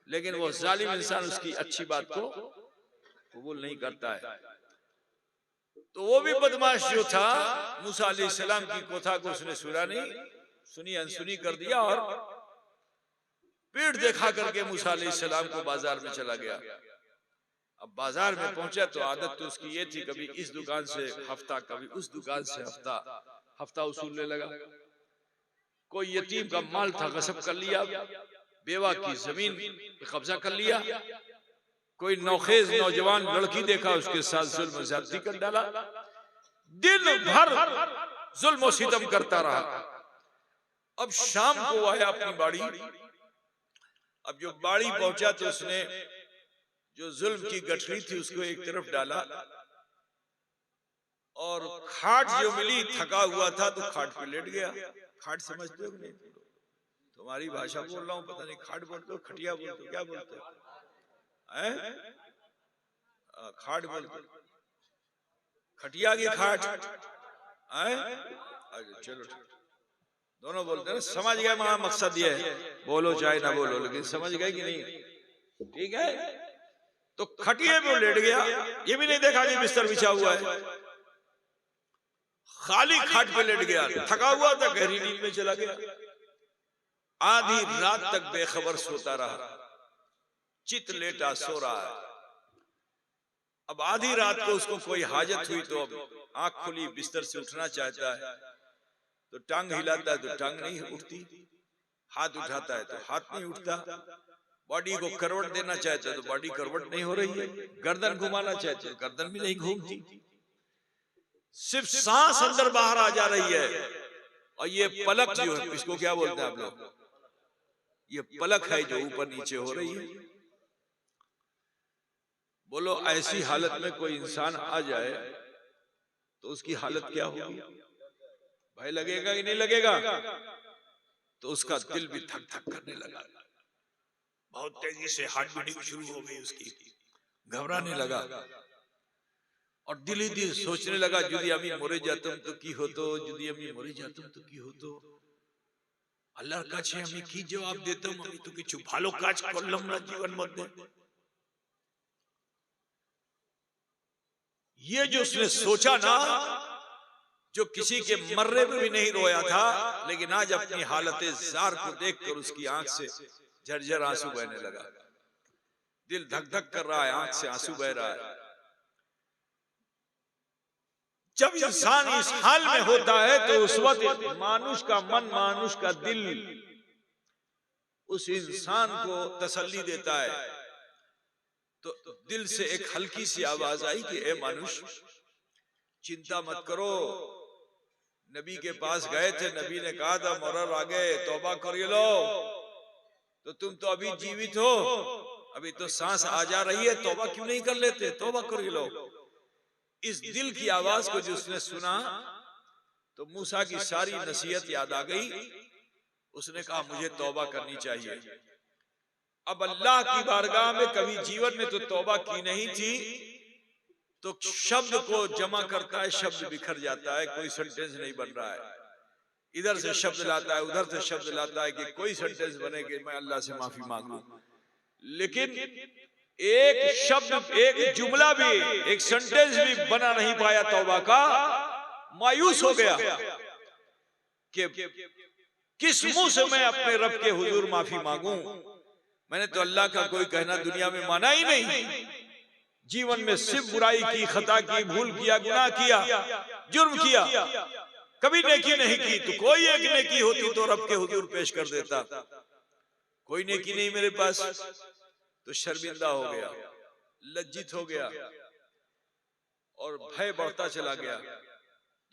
लेकिन वो जालिम इंसान उसकी अच्छी बात को कबूल नहीं करता है। तो वो भी बदमाश जो था, मूसा अलैहिस्सलाम की कथा को उसने सुना नहीं, सुनी अनसुनी कर दिया और पीठ देखा करके मूसा अलैहिस्सलाम को बाजार में चला गया। अब बाजार में पहुंचा तो आदत तो उसकी ये थी, कभी इस दुकान से हफ्ता, कभी उस दुकान से हफ्ता वसूलने लगा। कोई यतीम का माल था गसब कर लिया, बेवा की जमीन पे कब्जा कर लिया, कोई नौखेज नौजवान लड़की देखा उसके साथ जुल्म ज्यादती कर डाला, दिन भर जुल्म और सितम करता रहा। अब शाम को आया अपनी बाड़ी। अब जो बाड़ी पहुंचा तो उसने जो जुल्म की गठरी थी उसको एक तरफ डाला और खाट जो मिली, थका हुआ था तो खाट पे लेट गया। खाट समझते हो नहीं? तुम्हारी भाषा बोल रहा हूँ, पता नहीं खाट बोलते हो, खटिया बोलते हो, क्या बोलते हो? खाट बोलते, खटिया की खाट, चलो दोनों बोलते हैं, समझ गए वहां मकसद ये है, बोलो चाहे ना बोलो, लेकिन समझ गए कि नहीं? ठीक है। तो खटिए पे लेट गया, ये भी नहीं देखा कि बिस्तर बिछा हुआ है, खाली खाट पे लेट गया, थका हुआ था, गहरी नींद में चला गया। आधी रात तक बेखबर सोता रहा, चित लेटा सो रहा है। अब आधी रात को उसको कोई हाजत हुई तो अब आंख खुली, बिस्तर से उठना चाहता है तो टांग हिलाता है तो टांग नहीं उठती, हाथ उठाता है तो हाथ नहीं उठता, बॉडी को करवट देना चाहता है तो बॉडी करवट नहीं हो रही है, गर्दन घुमाना चाहते हैं गर्दन भी नहीं घूमती, सिर्फ सांस अंदर बाहर आ जा रही है। और ये पलक जो है, इसको क्या बोलते हैं आप लोग? ये पलक है जो ऊपर नीचे हो रही है। बोलो ऐसी हालत में कोई इंसान आ जाए तो उसकी हालत क्या होगी? भय लगेगा कि नहीं लगेगा? तो उसका दिल भी धक धक करने लगा, बहुत तेजी से हार्ट बीटिंग शुरू हो गई उसकी, घबराने लगा और दिल ही दिल सोचने लगा, यदि আমি মরে যেতাম তো কি হতো, যদি আমি মরে যেতাম তো কি হতো, আল্লাহর কাছে আমি কি জবাব দিতাম, আমি তো কিছু ভালো কাজ করলাম না জীবন মধ্যে। ये जो उसने सोचा ना, जो किसी के मरने में भी नहीं रोया था, लेकिन आज अपनी हालत जार को देखकर उसकी आंख से झरझर आंसू बहने लगा, दिल धक धक कर रहा है, आंख से आंसू बह रहा है। जब इंसान इस हाल में होता है तो उस वक्त मानुष का मन, मानुष का दिल उस इंसान को तसल्ली देता है। तो दिल से एक हल्की सी आवाज आई कि ए मानुष, चिंता मत करो। नबी के पास गए थे, नबी ने कहा था मरर आ गए, तौबा कर लो, तो तुम तो अभी जीवित हो, अभी तो सांस आ जा रही है, तौबा क्यों नहीं कर लेते, तौबा कर लो। इस दिल की आवाज को जो उसने सुना तो मूसा की सारी नसीहत याद आ गई। उसने कहा मुझे तौबा करनी चाहिए। अब अल्लाह की बारगाह में कभी जीवन में तो तौबा की नहीं थी, तो शब्द को जमा करता है, शब्द बिखर जाता है, कोई सेंटेंस नहीं बन रहा है, इधर से शब्द लाता है, उधर से शब्द लाता है कि कोई सेंटेंस बने कि मैं अल्लाह से माफी मांगू, लेकिन एक शब्द, एक जुमला भी, एक सेंटेंस भी बना नहीं पाया तौबा का। मायूस हो गया कि किस मुंह से मैं अपने रब के हुजूर माफी मांगू, मैंने तो अल्लाह का कोई कहना दुनिया में माना ही नहीं। जीवन में सिर्फ बुराई की, खता की, भूल किया, गुनाह किया, जुर्म किया, कभी नेकी नहीं की। तो कोई एक नेकी होती तो रब के हुजूर पेश कर देता, कोई नेकी नहीं मेरे पास, तो शर्मिंदा हो गया, लज्जित हो गया और भय बढ़ता चला गया।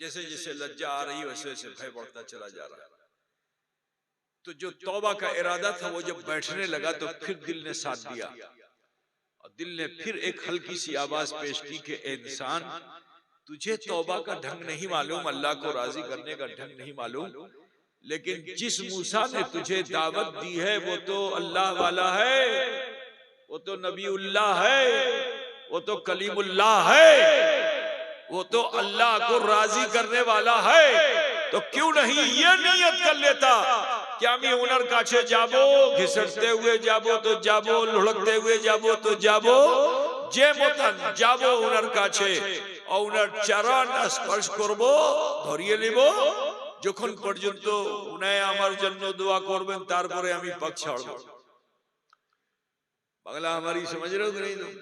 जैसे जैसे लज्जा आ रही वैसे वैसे भय बढ़ता चला जा रहा है। तो जो तौबा का इरादा था वो जब बैठने लगा तो फिर दिल ने साथ दिया और दिल ने फिर एक हल्की सी आवाज पेश की कि ए इंसान, तुझे तौबा का ढंग नहीं मालूम, अल्लाह को राजी करने का ढंग नहीं मालूम, लेकिन जिस मूसा ने तुझे दावत दी है वो तो अल्लाह वाला है, वो तो नबीउल्लाह है, वो तो कलीमुल्लाह है, वो तो अल्लाह को राजी करने वाला है। तो क्यों नहीं ये नियत कर लेता कि আমি ওনার কাছে যাব, ঘিসড়তে हुए যাব তো যাব, লুড়কতে हुए যাব তো যাব, যে মতন যাব ওনার কাছে আর ওনার চরণ স্পর্শ করব, ধরিয়ে নেব, যখন পর্যন্ত উনি আমার জন্য দোয়া করবেন তারপরে আমি পা ছাড়ব। बांग्ला हमारी समझ रहे हो कि नहीं? तुम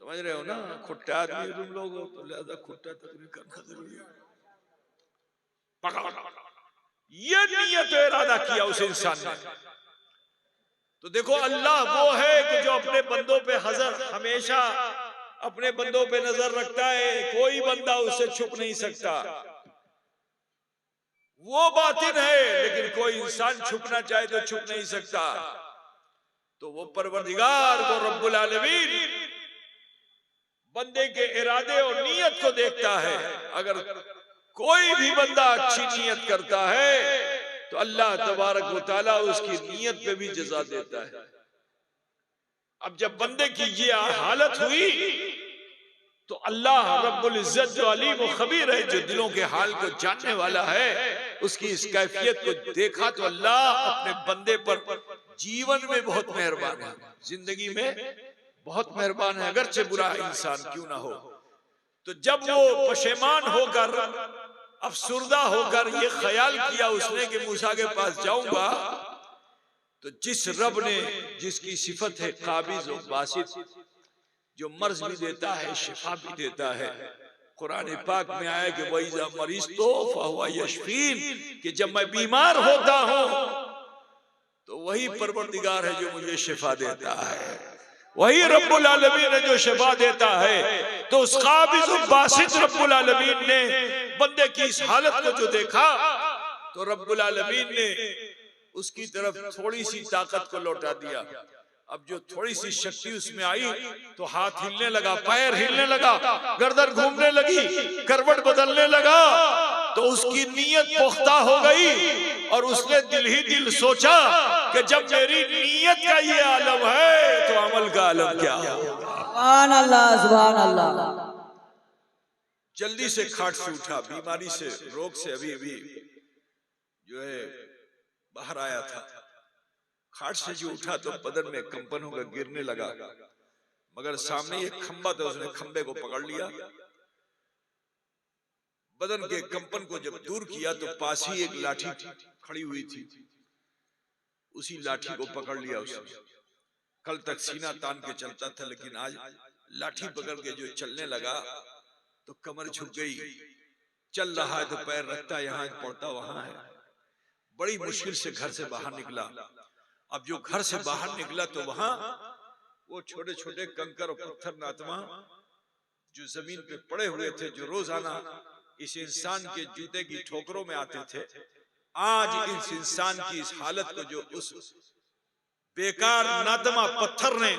समझ रहे हो ना? खुट्टा आदमी तुम लोग हो तो लिहाजा खुट्टा तकरीर करना जरूरी है। ये नियत इरादा किया उस इंसान ने। तो देखो अल्लाह वो है कि जो अपने बंदों पे हमेशा अपने बंदों पे नजर रखता है, कोई बंदा उससे छुप नहीं सकता। वो बातिन है लेकिन कोई इंसान छुपना चाहे तो छुप नहीं सकता। तो वो परवरदिगार को रब्बुल आलमीन बंदे के इरादे और नियत को देखता है। अगर कोई भी बंदा अच्छी नियत करता है तो अल्लाह तबारक व तआला उसकी नियत पे भी जज़ा देता है। अब जब बंदे की ये हालत हुई तो अल्लाह रब्बुल इज्जत जो अलीम व खबीर है, जो दिलों के हाल को जानने वाला है, उसकी इस कैफियत को देखा तो अल्लाह अपने बंदे पर जीवन में बहुत मेहरबान है, जिंदगी में बहुत मेहरबान है, अगरचे बुरा इंसान क्यों ना हो। तो जब वो पशेमान होकर, अफसुर्दा होकर ये ख्याल किया उसने कि मूसा के पास जाऊंगा, तो जिस रब ने, जिसकी सिफत है काबिज और बासित, जो मर्ज भी देता है शिफा भी देता है, कुरान पाक में आया कि वइज़ा मरीज़तो फहुवा यशफीन, कि जब मैं बीमार होता हूं तो वही परवरदिगार है जो मुझे शिफा देता है, वही रब्बुल आलमीन है जो शिफा देता है। तो उस काबिज और बासित रब्बुल आलमीन ने बंदे की इस हालत को जो देखा तो रब्बुल आलमीन ने उसकी तरफ थोड़ी सी ताकत को लौटा दिया। अब जो थोड़ी सी शक्ति उसमें आई तो हाथ हिलने लगा, पैर हिलने लगा, गर्दन घूमने लगी, करवट बदलने लगा। तो उसकी नीयत पुख्ता हो गई और उसने दिल ही दिल सोचा कि जब मेरी नीयत का ये आलम है तो अमल का आलम क्या होगा। सुभान अल्लाह, सुभान अल्लाह। जल्दी से खाट से उठा, बीमारी से, रोग से अभी अभी जो है बाहर आया था। खाट से जो उठा तो बदन में कंपन होकर गिरने लगा, मगर सामने एक खंबा था, उसने खंबे को पकड़ लिया। बदन के कंपन को जब दूर किया तो पास ही एक लाठी खड़ी हुई थी, उसी लाठी को पकड़ लिया उसने। कल तक सीना तान के चलता था, लेकिन आज लाठी पकड़ के जो चलने लगा तो कमर झुक गई। चल रहा है तो पैर रखता यहाँ, पड़ता वहां है। बड़ी मुश्किल से घर से बाहर निकला। अब जो घर से बाहर निकला तो वहां वो छोटे छोटे कंकर और पत्थर नातवा जो जमीन पे पड़े हुए थे, जो रोजाना इस इंसान के जूते की ठोकरों में आते थे, आज इस इंसान की इस हालत को जो उस बेकार नातमा पत्थर ने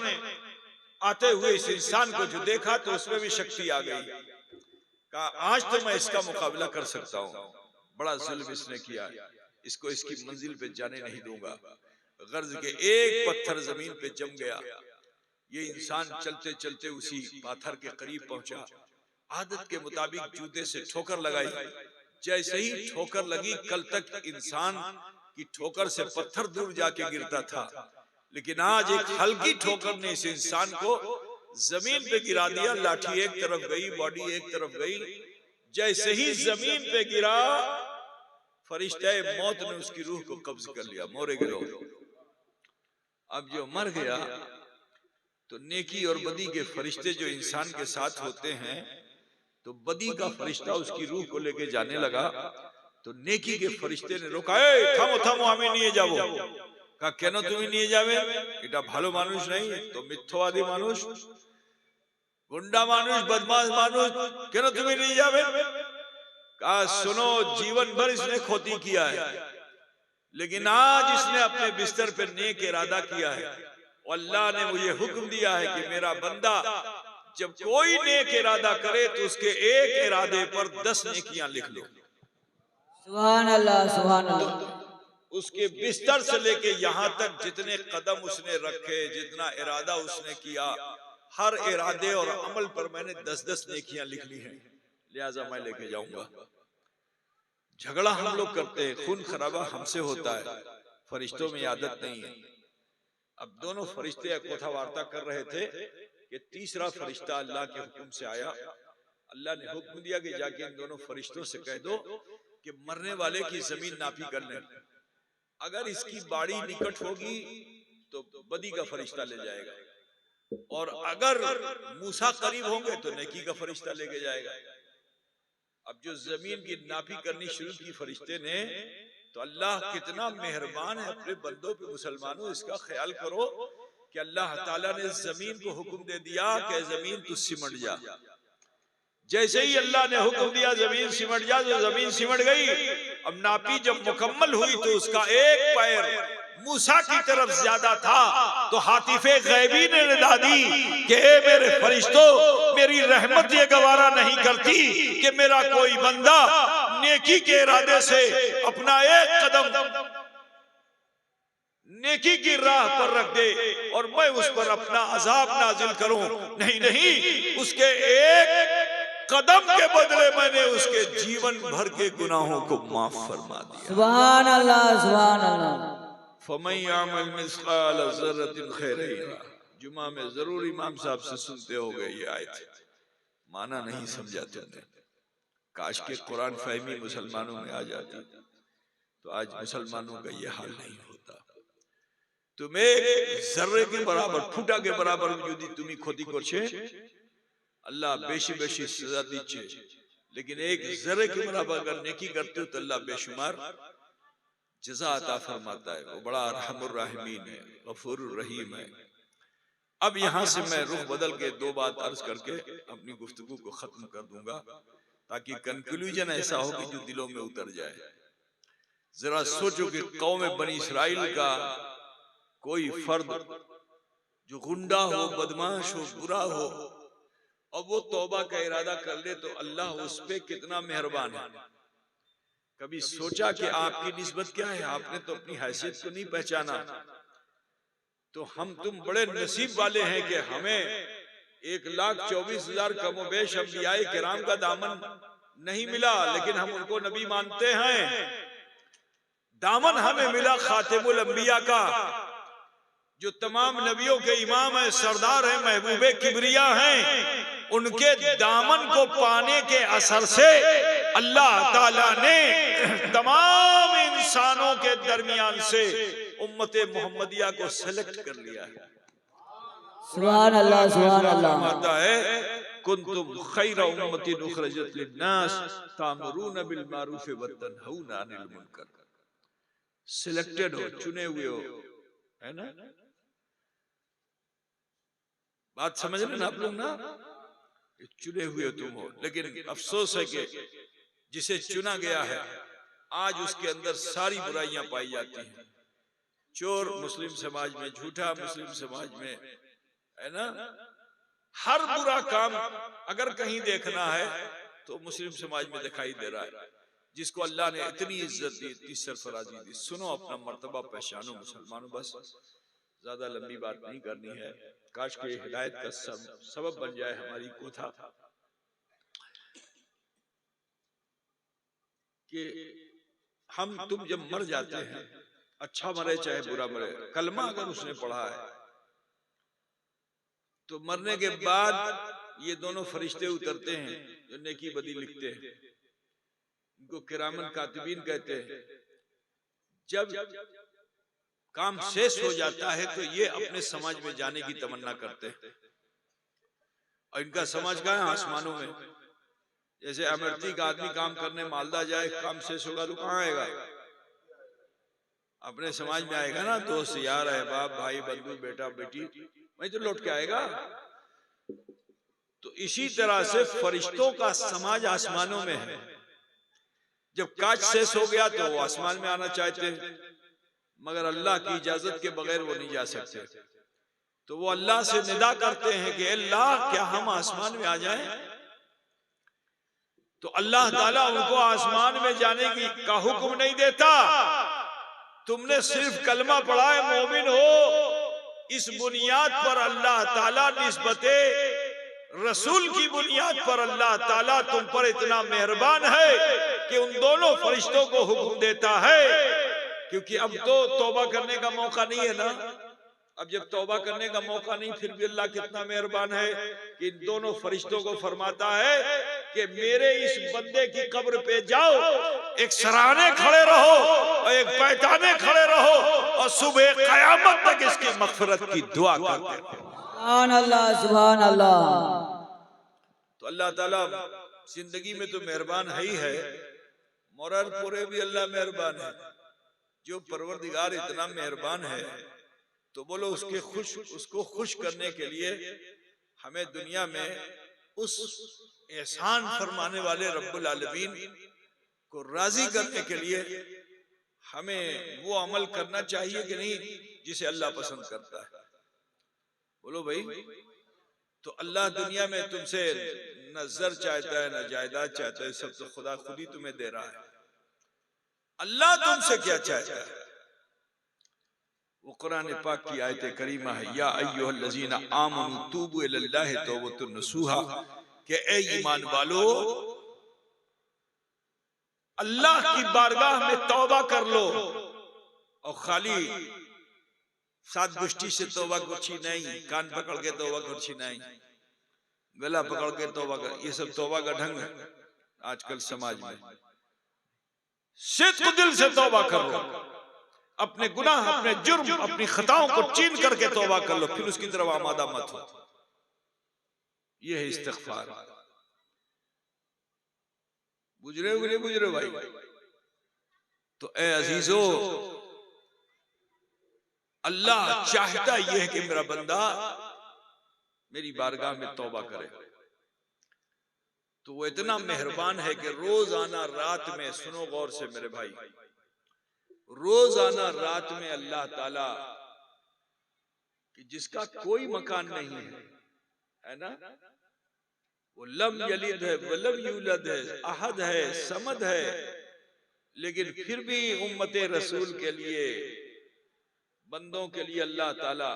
आते हुए इस इंसान को जो देखा तो उसमें भी शक्ति आ गई। कहा आज तो मैं इसका मुकाबला कर सकता हूँ, बड़ा जुल्म इसने किया, इसको इसकी मंजिल पे जाने नहीं दूंगा। गर्ज के एक पत्थर जमीन पे जम गया। ये इंसान चलते चलते उसी पाथर के करीब पहुंचा। आदत के मुताबिक जूते से ठोकर लगाई। जैसे ही ठोकर लगी, कल तक इंसान की ठोकर से पत्थर दूर जाके गिरता था, लेकिन आज एक हल्की ठोकर ने इस इंसान को जमीन पे गिरा दिया। लाठी एक तरफ गई, बॉडी एक तरफ गई। जैसे ही जमीन पे गिरा, फरिश्ते मौत ने उसकी रूह को कब्ज कर लिया, मोरे गिरो। अब जो मर गया तो नेकी और बदी के फरिश्ते जो इंसान के साथ होते हैं, तो बदी का फरिश्ता उसकी रूह को लेके जाने लगा तो नेकी के फरिश्ते ने रोका, থামো থামো, আমি নিয়ে যাব। कहा কেন তুমি নিয়ে যাবে? এটা ভালো মানুষ नहीं, तो মিথ্যাবাদী মানুষ, गुंडा मानुष, बदमाश मानुष, क्यों तुम्हें नहीं जावे? कहा सुनो, जीवन भर इसने खोती किया है, लेकिन आज इसने अपने बिस्तर पर नेक इरादा किया है और अल्लाह ने मुझे हुक्म दिया है कि मेरा बंदा जब कोई नेक इरादा करे तो उसके एक इरादे पर 10 नेकियां लिख लो। सुभान अल्लाह, सुभान अल्लाह। उसके बिस्तर से लेके यहाँ तक जितने कदम उसने रखे, जितना इरादा उसने किया, हर इरादे और अमल पर मैंने 10-10 नेकियां लिख ली हैं, लिहाजा मैं लेके जाऊंगा। झगड़ा हम लोग करते हैं, खून खराबा हमसे होता है, फरिश्तों में आदत नहीं है। अब दोनों फरिश्ते कथा वार्ता कर रहे थे कि तीसरा फरिश्ता अल्लाह के हुक्म से आया। अल्लाह ने हुक्म दिया कि जाके इन दोनों फरिश्तों से कह दो कि मरने वाले की जमीन नापी कर लें, अगर इसकी बाड़ी निकट होगी तो बदी का फरिश्ता ले जाएगा, और अगर मूसा करीब होंगे तो नेकी का फरिश्ता लेके जाएगा। अब जो जमीन की नापी करनी शुरू की फरिश्ते ने, तो अल्लाह कितना मेहरबान है अपने बंदों पे। मुसलमानों, इसका ख्याल करो कि अल्लाह ताला ने जमीन को हुक्म दे दिया कि जमीन तू सिमट जा। जैसे ही अल्लाह ने हुक्म दिया जमीन सिमट जा, तो जमीन सिमट गई। अब नापी जब मुकम्मल हुई तो उसका एक पैर मूसा की तरफ ज्यादा था, तो हातिफे गैबी ने निदा दी कि ए मेरे फरिश्तों, मेरी रहमत ये गवारा नहीं करती कि मेरा कोई बंदा नेकी के इरादे से अपना एक कदम नेकी की राह पर रख दे और मैं उस पर अपना अजाब नाजिल करूं। नहीं नहीं, उसके एक कदम के बदले मैंने उसके जीवन भर के गुनाहों को माफ फरमा दिया। सुभान अल्लाह, सुभान अल्लाह। फमन यामल मिस्काल ज़र्रतिन खैरन यरा। जुमा में जरूर इमाम साहब से सुनते हो गए ये आयत, माना नहीं समझा तुमने। काश के कुरान फहमी मुसलमानों में आ जाती तो आज मुसलमानों का ये हाल नहीं होता। तुम एक जर्रे के बराबर, फुटा के बराबर যদি তুমি ক্ষতি করছে, अल्लाह बेशी बेशी सजा दीचे, लेकिन एक जर्रे के बराबर अगर नेकी करते हो तो अल्लाह बेशुमार जज़ा अता फरमाता है। वो बड़ा रहमुर रहीम है, गफूरुर रहीम है। अब यहाँ से मैं रुख बदल के दो बात अर्ज करके अपनी गुफ्तगू को खत्म कर दूंगा, ताकि कंक्लूजन ऐसा हो कि जो दिलों में उतर जाए। जरा सोचो कि कौम बनी इसराइल का कोई फर्द जो गुंडा हो, बदमाश हो, बुरा हो, और वो तौबा का इरादा कर ले तो अल्लाह उस पे कितना मेहरबान है। कभी सोचा कि आपकी निस्बत क्या है? आपने तो अपनी हैसियत को नहीं पहचाना। तो हम तुम बड़े नसीब वाले हैं कि हमें 1,24,000 कमोबेश अंबियाए किराम का दामन नहीं मिला, लेकिन हम उनको नबी मानते हैं। दामन हमें मिला खातिमुल अंबिया का, जो तमाम नबियों के इमाम है, सरदार है, महबूबे किबरिया हैं। उनके दामन को पाने के असर से अल्लाह ताला ने तमाम इंसानों के दरमियान से उम्मते मोहम्मदिया को सेलेक्ट कर लिया है। सुभान अल्लाह, सुभान अल्लाह। आता है कुंतुम खैरा उम्मतिन उखरजत लिन्नास तामुरून बिल मारूफ व तनहूना अनिल मुनकर। सिलेक्टेड हो, चुने हुए हो, है ना? बात समझ रहे ना आप लोग ना? चुने हुए तुम हो, लेकिन अफसोस है कि जिसे चुना गया है आज उसके अंदर सारी बुराइयां पाई जाती हैं। चोर मुस्लिम समाज में, झूठा मुस्लिम समाज में, है ना? हर बुरा काम अगर कहीं देखना है तो मुस्लिम समाज में दिखाई दे रहा है, जिसको अल्लाह ने इतनी इज्जत दी, इतनी सरफराजी दी। सुनो, अपना मर्तबा पहचानो मुसलमानों। बस ज्यादा लंबी बात नहीं करनी है। काश के हिदायत का सबब बन जाए हमारी कोथा कि हम तुम जब मर जाते हैं, अच्छा मरे चाहे बुरा मरे, कलमा अगर उसने पढ़ा है तो मरने के बाद ये दोनों फरिश्ते उतरते हैं जो नेकी बदी लिखते हैं। इनको किरामन कातिबीन कहते हैं। जब काम शेष हो जाता है तो ये अपने समाज में जाने की तमन्ना करते हैं, और इनका समाज का है आसमानों में। जैसे अमरती का आदमी काम करने मालदा जाए, काम शेष होगा तो कहाँ आएगा? अपने समाज में आएगा ना, दोस्त यार है, बाप भाई बंधु बेटा बेटी, वही तो लौट के आएगा। तो इसी तरह से फरिश्तों का समाज आसमानों में है। जब काज शेष हो गया तो वो आसमान में आना चाहते हैं, मगर अल्लाह की इजाजत के बगैर वो नहीं जा सकते। तो वो अल्लाह से निदा करते हैं कि अल्लाह क्या हम आसमान में आ जाएं? तो अल्लाह ताला उनको आसमान में जाने का हुक्म नहीं देता। तुमने सिर्फ कलमा पढ़ा है, मोमिन हो, इस बुनियाद पर अल्लाह ताला निस्बते रसूल की बुनियाद पर अल्लाह ताला तुम पर इतना मेहरबान है कि उन दोनों फरिश्तों को हुक्म देता है। क्योंकि अब तो तौबा करने का मौका नहीं है ना। अब जब तौबा करने का मौका नहीं, फिर भी अल्लाह कितना मेहरबान है कि इन दोनों फरिश्तों को फरमाता है कि मेरे इस बंदे की कब्र पे जाओ, एक सराहने खड़े रहो और एक पहचाने खड़े रहो और सुबह कयामत तक इसकी मगफिरत की दुआ करते रहो। सुभान अल्लाह, सुभान अल्लाह। तो अल्लाह ताला जिंदगी में तो मेहरबान है ही है, मौरर पूरे भी अल्लाह मेहरबान है। जो परवरदिगार इतना मेहरबान है तो बोलो उसको खुश करने के लिए हमें दुनिया में उस एहसान फरमाने वाले रब्बुल आलमीन को राजी करने के लिए हमें वो अमल करना चाहिए कि नहीं जिसे अल्लाह पसंद करता है। बोलो भाई। तो अल्लाह दुनिया में तुमसे न ज़र चाहता है न जायदाद चाहता है, सब तो खुदा खुद ही तुम्हें दे रहा है। अल्लाह तुमसे क्या चाहता है? वो कुरान पाक की आयत करीमा है, या अय्युहल्लज़ीना आमनू तूबू इलल्लाहि तौबतन नसूहा, कि ए ईमान वालो अल्लाह की बारगाह में तौबा कर लो। और खाली सात गुष्टी से तौबा कुर्सी नहीं, कान पकड़ के तौबा कुर्सी नहीं, गला पकड़ के तौबा कर, ये सब तौबा का ढंग है आजकल समाज में। सिद्क़ दिल से तौबा कर लो, अपने गुनाह, अपने जुर्म, अपनी खताओं को चीन करके तौबा कर लो, फिर उसकी तरफ आमादा मत हो। यह है इस्तिग़फ़ार। बुझ रहे हो कि नहीं बुझ रहे भाई? तो ए अजीजो, अल्लाह चाहता यह है कि मेरा बंदा मेरी बारगाह में तौबा करे। तो वो इतना मेहरबान है कि रोजाना रात में, सुनो गौर से मेरे भाई, रोजाना रात में अल्लाह ताला कि जिसका कोई मकान नहीं है ना, वो लम यलिद है वलम यूलद है, अहद है, समद है, लेकिन फिर भी उम्मते रसूल के लिए, बंदों के लिए अल्लाह ताला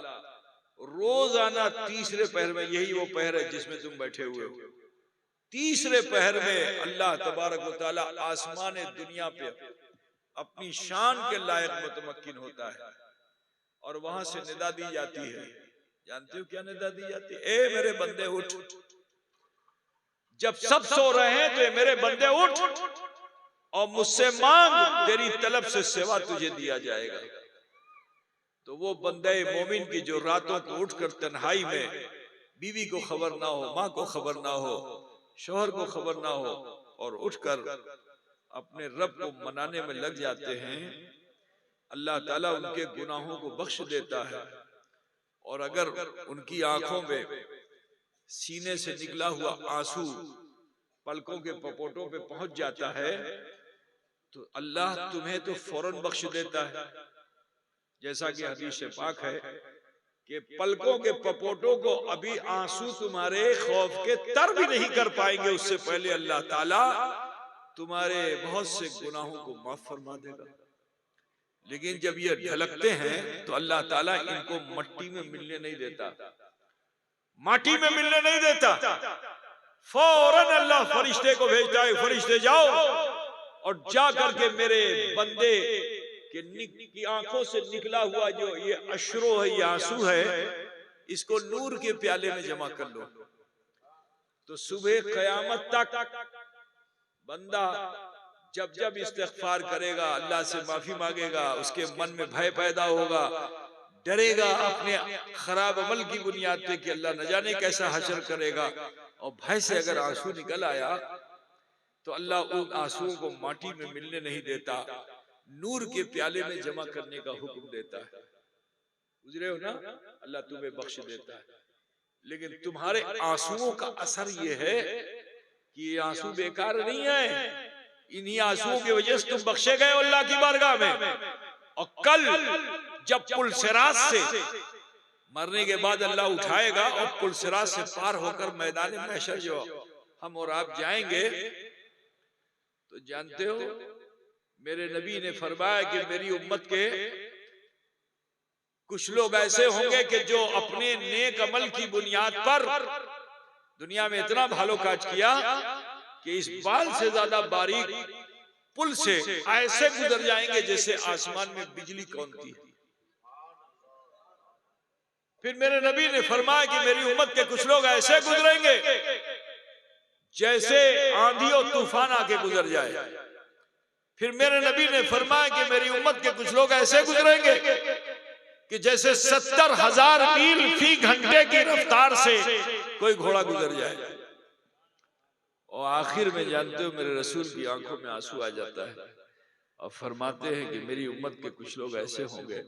रोजाना तीसरे पहर में, यही वो पहर है जिसमें तुम बैठे हुए हो, तीसरे पहर में अल्लाह तबारक व तआला आसमान दुनिया पे अपनी शान के लायक मुतमक्किन होता है और वहां से निदा दी जाती है। जानते हो क्या निदा दी जाती है? ए मेरे बंदे उठ। जब सब सो रहे हैं तो मेरे बंदे उठ और मुझसे मांग, तेरी तलब से सिवा तुझे दिया जाएगा। तो वो बंदे मोमिन की जो रातों को उठकर तन्हाई में, बीवी को खबर ना हो, माँ को खबर ना हो, शौहर को खबर ना हो, और उठकर अपने रब को मनाने में लग जाते हैं, अल्लाह ताला उनके गुनाहों को बख्श देता है। और अगर उनकी आंखों में सीने से निकला हुआ आंसू पलकों के पपोटों पे पहुंच जाता है तो अल्लाह तुम्हें तो फौरन बख्श देता है। जैसा कि हदीस पाक है कि पलकों के पपोटों को अभी आंसू तुम्हारे खौफ के तर भी नहीं कर पाएंगे, उससे पहले अल्लाह ताला तुम्हारे बहुत से गुनाहों को माफ फरमा देगा। लेकिन जब ये ढलकते हैं तो अल्लाह ताला इनको मट्टी में मिलने नहीं देता, माटी में मिलने नहीं देता। फौरन अल्लाह फरिश्ते को भेजता है, फरिश्ते जाओ और जा करके मेरे बंदे की आंखों से निकला हुआ जो ये अश्रो है, ये आंसू है, इसको नूर के प्याले में जमा कर लो। तो सुबह कयामत तक बंदा जब जब इस्तिग़फ़ार करेगा, अल्लाह से माफी मांगेगा, उसके मन में भय पैदा होगा, डरेगा अपने खराब अमल की बुनियाद पे कि अल्लाह न जाने कैसा हशर करेगा। और भय से अगर आंसू निकल आया तो अल्लाह उन आंसुओं को माटी में मिलने नहीं देता, नूर के प्याले में जमा करने का हुक्म देता है। बुझ रहे हो ना? अल्लाह तुम्हें बख्श देता है। लेकिन तुम्हारे आंसुओं का असर ये है कि ये आंसू बेकार नहीं है। इन्हीं आंसुओं की वजह से तुम बख्शे गए अल्लाह की बारगाह में। और कल जब पुलसिरात से मरने के बाद अल्लाह उठाएगा और पुलसिरात से पार होकर मैदान महशर जो हम और आप जाएंगे, तो जानते हो मेरे नबी ने फरमाया कि मेरी उम्मत के कुछ लोग ऐसे होंगे कि जो अपने नेक अमल की बुनियाद पर दुनिया में इतना भालो काज किया कि इस बाल से ज्यादा बारीक पुल से ऐसे गुजर जाएंगे जैसे आसमान में बिजली कौनती है। फिर मेरे नबी ने फरमाया कि मेरी उम्मत के कुछ लोग ऐसे गुजरेंगे जैसे आंधी और तूफान आके गुजर जाए। फिर मेरे नबी ने फरमाया कि मेरी उम्मत के कुछ लोग ऐसे गुजरेंगे कि जैसे 70,000 मील फी घंटे की रफ्तार से कोई घोड़ा गुजर जाए। और आखिर में जानते हो मेरे रसूल की आंखों में आंसू आ जाता है और फरमाते हैं कि मेरी उम्मत के कुछ लोग ऐसे होंगे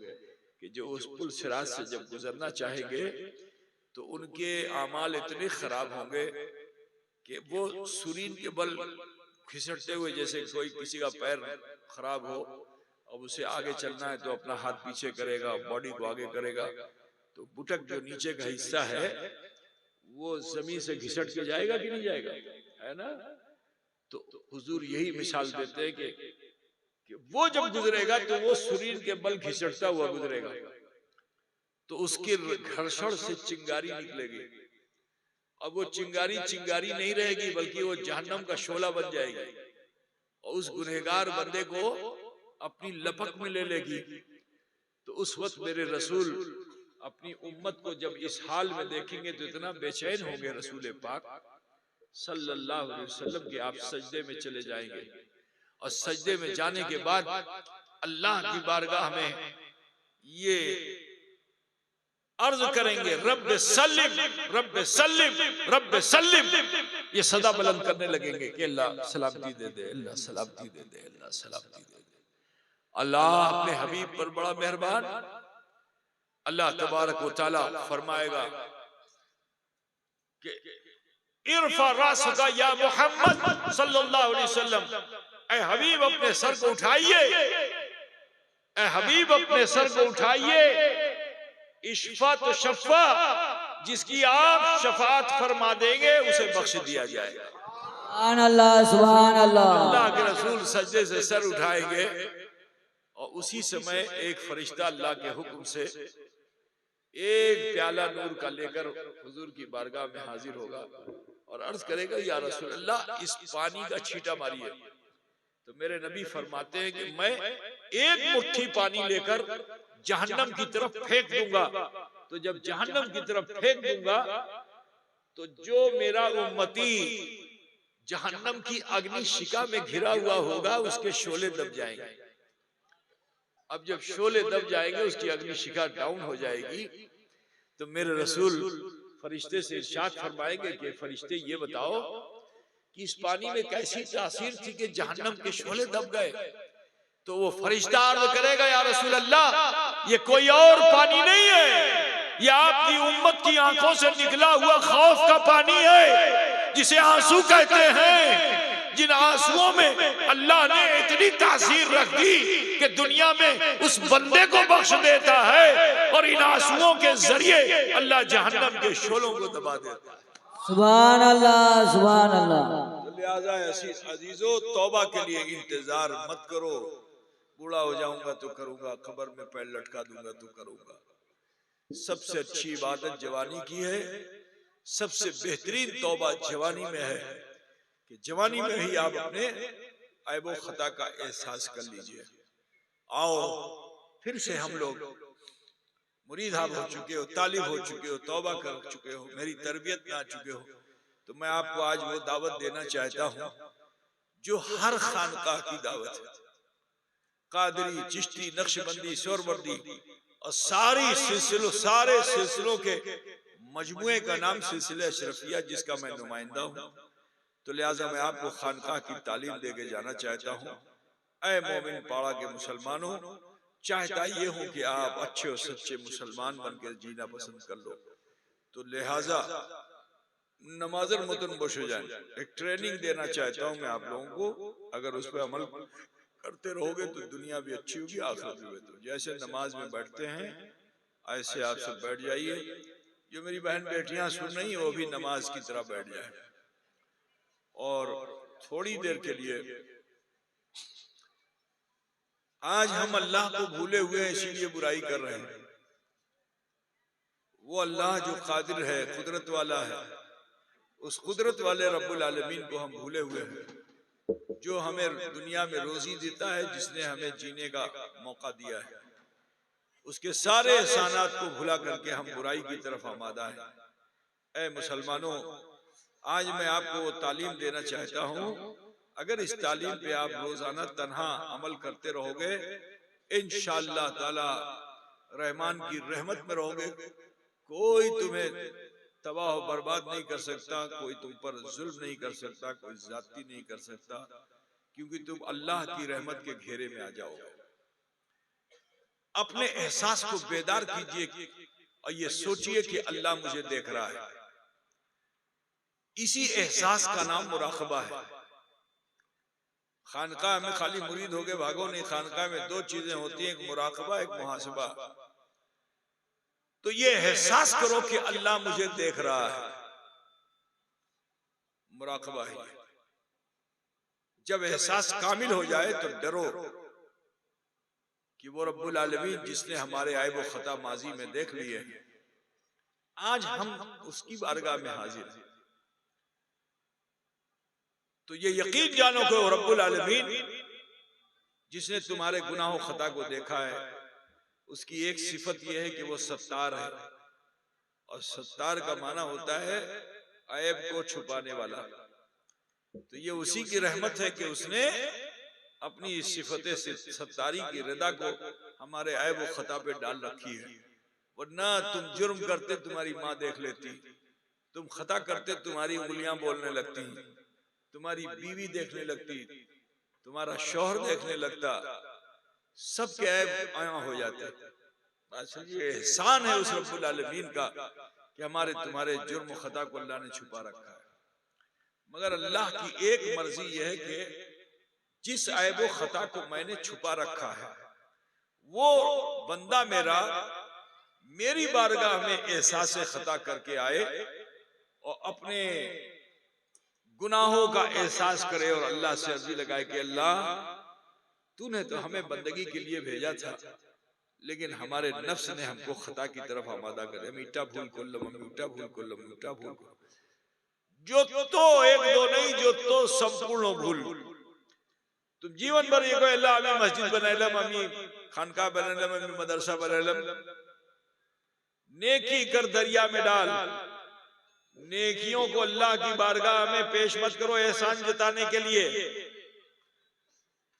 कि जो उस पुल सिरात से जब गुजरना चाहेंगे तो उनके आमाल इतने खराब होंगे कि वो सुरीन के बल खिसटते हुए, जैसे कोई किसी का पैर खराब हो अब उसे आगे चलना है तो अपना हाथ पीछे करेगा, बॉडी को आगे करेगा, तो बुटक जो नीचे का हिस्सा है वो जमीन से घिसट के जाएगा कि नहीं जाएगा, है ना। तो हुजूर यही मिसाल देते हैं कि वो जब गुजरेगा तो वो सुरीन के बल घिसटता हुआ गुजरेगा, तो उसके घर्षण से चिंगारी निकलेगी। अब वो चिंगारी चिंगारी नहीं रहेगी बल्कि वो जहन्नम का शोला बन जाएगी और उस गुनहगार बंदे को अपनी लपक में ले लेगी। तो उस वक्त मेरे रसूल अपनी उम्मत को जब इस हाल में देखेंगे तो इतना बेचैन होंगे रसूल पाक सल्लल्लाहु अलैहि वसल्लम के आप सजदे में चले जाएंगे और सजदे में जाने के बाद अल्लाह की बारगाह में ये अर्ज करेंगे रब्बे सल्लिम रब्बे सल्लिम रब्बे सल्लिम, ये सदा बुलंद करने लगेंगे कि अल्लाह सलामती दे दे, अल्लाह सलामती दे दे, अल्लाह सलामती दे दे। अल्लाह अपने हबीब पर बड़ा मेहरबान। अल्लाह तबारक व तआला फरमाएगा कि इरफा रासका या मोहम्मद सल्लल्लाहु अलैहि वसल्लम, ऐ हबीब अपने सर को उठाइए, ऐ हबीब अपने सर को उठाइए। इश्फा तो शफा, जिसकी आप शफात फरमा देंगे उसे बख्श दिया जाएगा। सुभान अल्लाह, सुभान अल्लाह। अल्लाह के रसूल सजदे से सर उठाएंगे और उसी समय एक फरिश्ता अल्लाह के हुक्म से एक प्याला नूर का लेकर हुजूर की बारगाह में हाजिर होगा और अर्ज करेगा या रसूल अल्लाह इस पानी का छींटा मारिए। तो मेरे नबी फरमाते हैं कि मैं एक मुट्ठी पानी लेकर जहन्नम की तरफ फेंक दूंगा। तो जब जहन्नम की तरफ फेंक दूंगा तो जो मेरा उम्मती जहन्नम की अग्नि शिका में घिरा हुआ होगा उसके शोले दब जाएंगे। अब जब शोले दब जाएंगे उसकी अग्नि शिका डाउन हो जाएगी। तो मेरे रसूल फरिश्ते से इरशाद फरमाएंगे कि फरिश्ते ये बताओ कि इस पानी में कैसी तासीर थी कि जहन्नम के शोले दब गए। तो वो फरिश्ता अर्ज करेगा या रसूल अल्लाह ये कोई और पानी नहीं है, ये आपकी उम्मत की आंखों से निकला हुआ खौफ का पानी है जिसे आंसू कहते हैं, जिन आंसुओं में अल्लाह ने इतनी तासीर रख दी कि दुनिया में उस बंदे को बख्श देता है और इन आंसुओं के जरिए अल्लाह जहन्नम के शोलों को दबा देता है। सुभान अल्लाह, सुभान अल्लाह। तो लिहाजा अजीजों तौबा के लिए इंतजार मत करो। बूढ़ा हो जाऊंगा तो करूंगा, कब्र में पैर लटका दूंगा तो करूंगा। सबसे अच्छी इबादत जवानी की है, सबसे बेहतरीन तौबा जवानी में है कि जवानी में ही आप अपने ऐबो खता का एहसास कर लीजिए। आओ फिर से हम लोग मुरीद आप हो चुके हो, तालिब हो चुके हो, तौबा कर चुके हो, मेरी तरबियत में आ चुके हो, तो मैं आपको आज वो दावत देना चाहता हूँ जो हर खानकाह की दावत है। कादरी, चिश्ती, नक्शबंदी, सोरवर्दी और सारे सिलसिलों के मजमुए का नाम सिलसिला अशरफिया जिसका मैं नुमाइंदा हूँ। तो लिहाजा मैं आपको खानकाह की तालीम देके जाना चाहता हूँ। ऐ मोमिन पाड़ा के मुसलमानों, चाहता ये हूँ कि आप अच्छे और सच्चे मुसलमान बनकर जीना पसंद कर लो। तो लिहाजा नमाजर मुतन बोश हो जाए। एक ट्रेनिंग देना चाहता हूँ मैं आप लोगों को, अगर उस पर अमल करते रहोगे तो दुनिया भी अच्छी होगी, आखिरत भी बेहतर। जैसे नमाज में बैठते हैं ऐसे आप सब बैठ जाइए। जो मेरी बहन बेटियां सुन रही वो भी नमाज की तरह बैठ जाए और थोड़ी देर के लिए। आज हम अल्लाह को भूले हुए हैं, इसीलिए बुराई कर रहे हैं। वो अल्लाह जो कादिर है, कुदरत वाला है, उस कुदरत वाले रब्बुल आलमीन को हम भूले हुए हैं, जो हमें दुनिया में रोजी देता है, जिसने हमें जीने का मौका दिया है। उसके सारे एहसानात को भुला करके हम बुराई की तरफ आमादा हैं। ऐ मुसलमानों, आज मैं आपको वो तालीम देना चाहता हूँ। अगर इस तालीम पे आप रोजाना तन्हा अमल करते रहोगे, इंशाअल्लाह ताला रहमान की रहमत में रहोगे। कोई तुम्हें तबाह बर्बाद नहीं कर सकता, कोई तुम पर जुल्म नहीं कर सकता, कोई ज्यादती नहीं कर सकता, क्योंकि तुम अल्लाह की रहमत के घेरे में आ जाओगे। अपने एहसास को बेदार कीजिए और ये सोचिए कि अल्लाह मुझे देख रहा है। इसी एहसास का नाम मुराकबा है। खानकाह में खाली मुरीद होके भागो नहीं, खानकाह में दो चीजें होती हैं, एक मुराकबा, एक मुहासबा। तो ये एहसास करो कि अल्लाह मुझे देख रहा है, मुराकबा है। जब एहसास कामिल हो जाए तो डरो कि वो रब्बुल आलमीन जिसने हमारे आयब व खता माजी में देख लिए, आज हम उसकी बारगाह में हाजिर हैं। तो ये यकीन जानो कि वो रब्बुल आलमीन जिसने तुम्हारे गुनाह व खता को देखा है, उसकी एक सिफत यह है कि वो सत्तार है। और सत्तार का माना होता है ऐब को छुपाने वाला। तो ये उसी की रहमत है कि उसने अपनी इस सिफत से सत्तारी की रिदा को हमारे ऐब व खता पे डाल रखी है। वरना तुम जुर्म करते तुम्हारी माँ देख लेती, तुम खता करते तुम्हारी उंगलियां बोलने लगती, तुम्हारी बीवी देखने लगती, तुम्हारा शौहर देखने लगता, सबके ऐब आया हो जाते। ये एहसान है उस रब्बुल आलमीन का कि हमारे तुम्हारे जुर्म खता को अल्लाह ने छुपा रखा है। मगर अल्लाह की एक मर्जी यह है कि जिस ऐब व खता को मैंने छुपा रखा है, वो बंदा मेरा मेरी बारगाह में एहसास खता करके आए और अपने गुनाहों का एहसास करे और अल्लाह से अर्जी लगाए कि अल्लाह तूने तो हमें बंदगी के लिए भेजा था, लेकिन हमारे नफ्स ने हमको खता की तरफ आमादा करे। मीठा भूल कुल्लम मीठा भूल कुल्लम मीठा भूल, जो तो एक दो नहीं, जो तो संपूर्ण भूल। तुम जीवन भर ये कहो अल्लाह हमें मस्जिद बनाइलम, हमें खानका बनाइलम, हमें मदरसा बनाइलम। नेकी कर दरिया में डाल, नेकियों को अल्लाह की बारगाह में पेश मत करो एहसान जताने के लिए।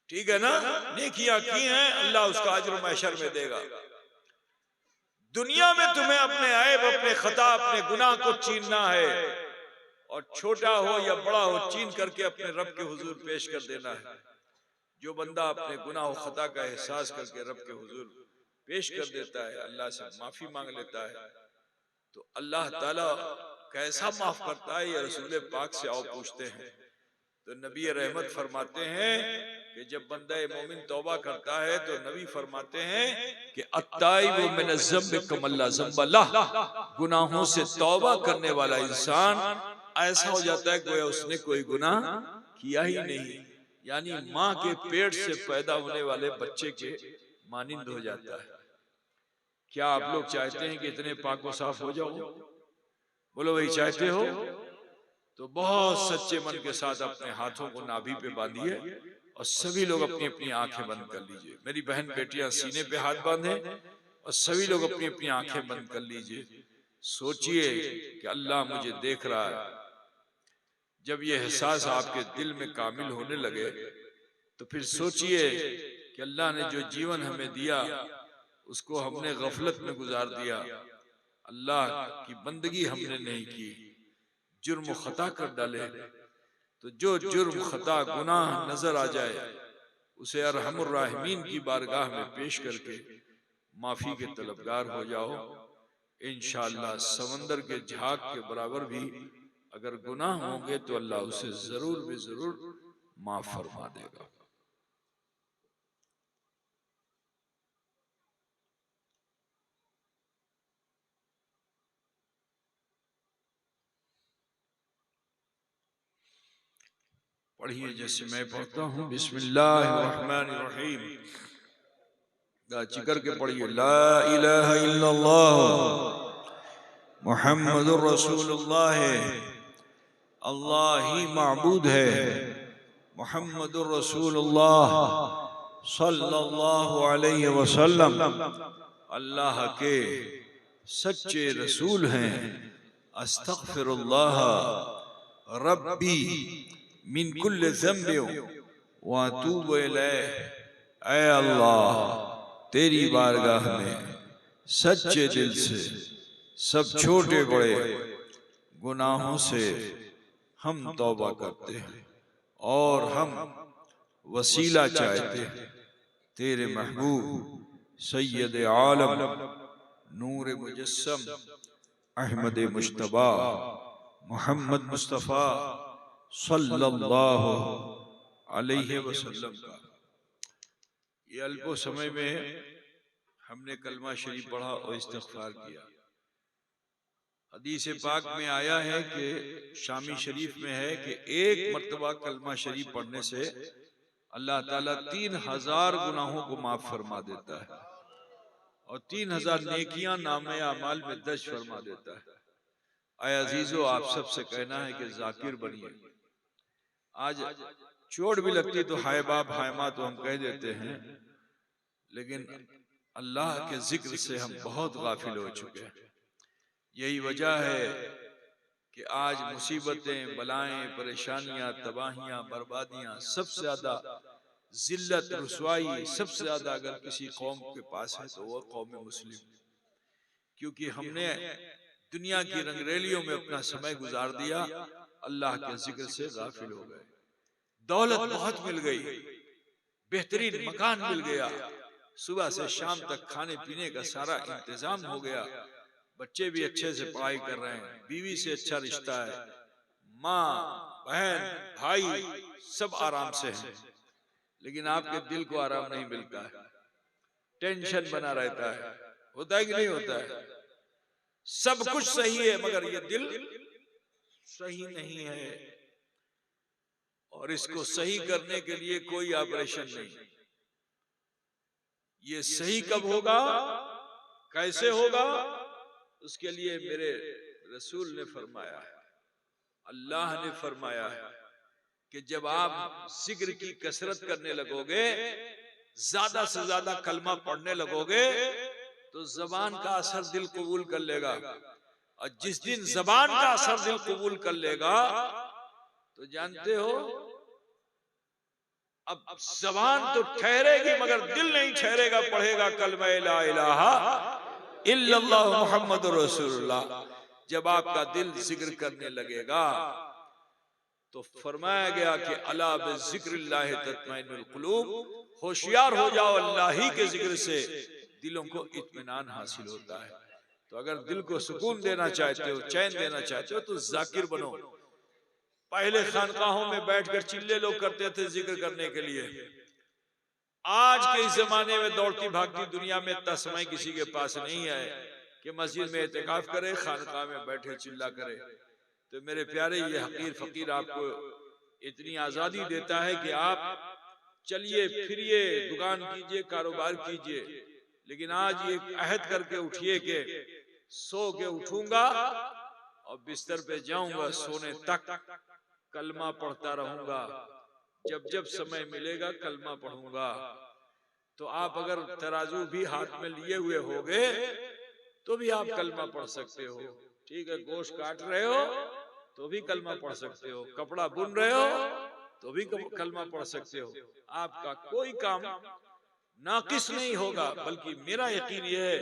ठीक है ना? नेकियां की हैं, अल्लाह उसका अज्र महशर में देगा। दुनिया में तुम्हें अपने ऐब, अपने खता, अपने गुनाह को चीनना है और छोटा हो या बड़ा हो चीन करके अपने रब के हुजूर पेश कर देना है। जो बंदा अपने गुनाह और खता का एहसास करके रब के हुजूर पेश कर देता है, अल्लाह से माफी मांग लेता है, तो अल्लाह ताला कैसा माफ करता है, ये रसूल पाक से आओ पूछते हैं। तो नबी रहमत फरमाते हैं कि जब बंदा मोमिन तौबा करता है तो नबी फरमाते हैं कि अत्ताइबु मिन ज़म्बि कमल्ला ज़म्ब लह, गुनाहों से तौबा करने वाला इंसान ऐसा हो जाता है गोया उसने कोई गुनाह किया ही नहीं। यानी माँ के पेट से पैदा होने वाले बच्चे के मानिंद हो जाता है। क्या आप लोग चाहते हैं कि इतने पाक व साफ हो जाओ? बोलो भाई, चाहते हो तो बहुत सच्चे मन के साथ अपने हाथों को नाभि पे बांधिए और सभी लोग अपनी अपनी आंखें बंद कर लीजिए। मेरी बहन बेटियां सीने पे हाथ बांधे और सभी लोग अपनी अपनी आंखें बंद कर लीजिए। सोचिए कि अल्लाह मुझे देख रहा है। जब ये एहसास आपके दिल में कामिल होने लगे तो फिर सोचिए कि अल्लाह ने जो जीवन हमें दिया उसको हमने गफलत में गुजार दिया, अल्लाह की बंदगी हमने नहीं की, जुर्म खता कर डाले। तो जो जुर्म खता गुनाह नजर आ जाए उसे अरहमुर राहिमीन की बारगाह में पेश करके माफी के तलबगार हो जाओ। इंशाअल्लाह समंदर के झाग के बराबर भी अगर गुनाह होंगे तो अल्लाह उसे जरूर भी जरूर माफ फरमा देगा। पढ़िए जैसे मैं पढ़ता हूँ। बिस्मिल्लाहिर्रहमानिर्रहीम। जिक्र के पढ़िए। ला इलाहा इल्लल्लाह मुहम्मदुर रसूलुल्लाह। अल्लाह ही माबूद है, मुहम्मदुर रसूलुल्लाह सल्लल्लाहु अलैहि वसल्लम अल्लाह के सच्चे रसूल हैं। अस्तगफिरुल्लाह रब्बी मिन कुल्ल ज़ंबि व अतूबु इलैह। ऐ अल्लाह, तेरी बारगाह में सच्चे दिल से सब छोटे बड़े गुनाहों से हम तौबा करते हैं और हम वसीला चाहते हैं तेरे महबूब सैयद आलम नूर मुजस्सम अहमद मुश्तबा मोहम्मद मुस्तफ़ा सल्लल्लाहु अलैहि वसल्लम का। ये अल्पो समय में हमने कलमा शरीफ पढ़ा और इस्तिग़फ़ार किया। हदीस पाक में आया है कि शामी शरीफ में है कि एक मर्तबा कलमा शरीफ पढ़ने से अल्लाह ताला 3000 गुनाहों को माफ फरमा देता है और 3000 नेकियां नामे अमाल में दर्ज फरमा देता है। आय अजीजो, आप सबसे कहना है कि जाकिर बनिए। आज चोट भी लगती तो हाय बाप हाय माँ तो हम कह देते हैं, लेकिन अल्लाह के जिक्र से हम बहुत गाफिल हो चुके हैं। यही वजह है कि आज मुसीबतें, बलाएं, परेशानियां, तबाहियां, बर्बादियां, सबसे ज्यादा जिल्लत, रुसवाई सबसे ज्यादा अगर किसी कौम के पास है तो वह कौम मुस्लिम। क्योंकि हमने दुनिया की रंगरेलियों में अपना समय गुजार दिया, अल्लाह के जिक्र से गाफिल हो गए। दौलत बहुत मिल गई, बेहतरीन मकान मिल गया, सुबह से शाम तक खाने पीने का सारा इंतजाम हो गया, बच्चे भी अच्छे से पढ़ाई कर रहे हैं, बीवी से अच्छा रिश्ता है, माँ बहन भाई सब आराम से हैं। लेकिन आपके दिल को आराम नहीं मिलता है, टेंशन बना रहता है। होता है कि नहीं होता है? सब कुछ सही है मगर ये दिल सही नहीं है, और इसको सही करने के लिए कोई ऑपरेशन नहीं। ये सही कब होगा, कैसे होगा, उसके लिए मेरे रसूल ने फरमाया है, अल्लाह ने फरमाया है कि जब आप जिक्र की कसरत करने लगोगे, ज्यादा से ज्यादा कलमा पढ़ने लगोगे, तो जबान का असर दिल कबूल कर लेगा। और जिस दिन जबान का असर दिल कबूल कर लेगा तो जानते हो अब जबान तो ठहरेगी मगर दिल नहीं ठहरेगा। पढ़ेगा कलमा ला इलाहा इल्लल्लाह मुहम्मदुर रसूलुल्लाह। जब आपका दिल जिक्र करने लगेगा तो फरमाया गया कि अला बिज़िक्रिल्लाह तत्मइनुल कुलूब, होशियार हो जाओ, अल्लाह ही के जिक्र से दिलों को इत्मीनान हासिल होता है। तो अगर दिल को सुकून देना चाहते हो, चैन देना चाहते हो, तो जाकिर बनो। पहले खानकाहों में बैठकर चिल्ले लोग करते थे जिक्र करने के लिए। आज के इस जमाने में दौड़ती भागती दुनिया में इतना समय किसी के पास नहीं है कि मस्जिद में एतिकाफ करे, खानकाह में बैठे चिल्ला करे। तो मेरे प्यारे, ये हकीर फकीर आपको इतनी आजादी देता है कि आप चलिए फिरिए, दुकान कीजिए, कारोबार कीजिए, लेकिन आज ये अहद करके उठिए कि सो के उठूंगा और बिस्तर पे जाऊंगा, सोने तक कलमा पढ़ता रहूंगा, जब जब समय मिलेगा कलमा पढ़ूंगा। तो आप अगर तराजू भी हाथ में लिए हुए होगे तो भी आप कलमा पढ़ सकते हो। ठीक है, गोश्त काट रहे हो तो भी कलमा पढ़ सकते हो, कपड़ा बुन रहे हो तो भी कलमा पढ़ सकते हो। आपका कोई काम नाकिस नहीं होगा, बल्कि मेरा यकीन यह है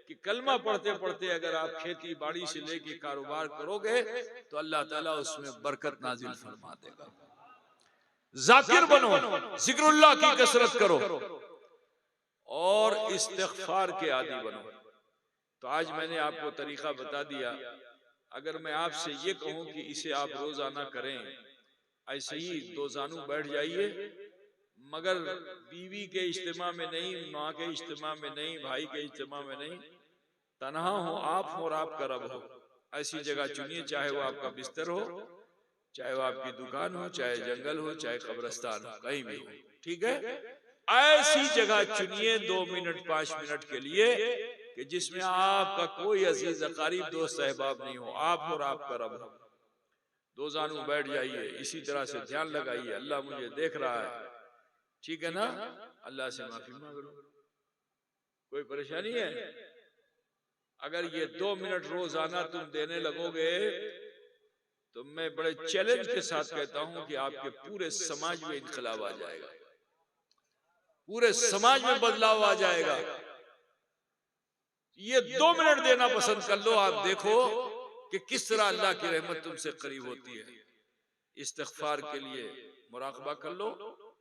कि कलमा पढ़ते पढ़ते अगर आप खेती बाड़ी से लेके कारोबार करोगे तो अल्लाह ताला उसमें बरकत नाजिल फरमा देगा। जाकिर बनो, जिक्रुल्लाह की कसरत करो और इस्तिग़फ़ार के आदी बनो। तो आज मैंने आपको तरीका बता दिया। अगर मैं आपसे ये कहूं कि इसे आप रोजाना करें, ऐसे ही दो जानू बैठ जाइए, मगर बीवी के इज्तिमा में नहीं, माँ के इज्तिमा में नहीं, भाई के इज्तिमा में नहीं, तन्हा हो आप हो और आपका रब हो, ऐसी जगह चुनिए, चाहे वो आपका बिस्तर हो, चाहे वो आपकी दुकान हो, चाहे जंगल हो, चाहे कब्रिस्तान हो, कहीं भी हो, ठीक है। ऐसी जगह चुनिए 2 मिनट 5 मिनट के लिए कि जिसमें आपका कोई अजीज अकारीब दोस्त अहबाब नहीं हो, आप और आपका रब हो। दो जानू बैठ जाइए, इसी तरह से ध्यान लगाइए, अल्लाह मुझे देख रहा है, ठीक है ना, अल्लाह से माफी मांग लो। कोई परेशानी है? अगर ये 2 मिनट रोजाना तुम देने लगोगे तो मैं बड़े चैलेंज के साथ कहता हूं कि आपके पूरे समाज में इनकलाब आ जाएगा, पूरे समाज में बदलाव आ जाएगा। ये 2 मिनट देना पसंद कर लो, आप देखो कि किस तरह अल्लाह की रहमत तुमसे करीब होती है। इस्तिग़फ़ार के लिए मुराक़बा कर लो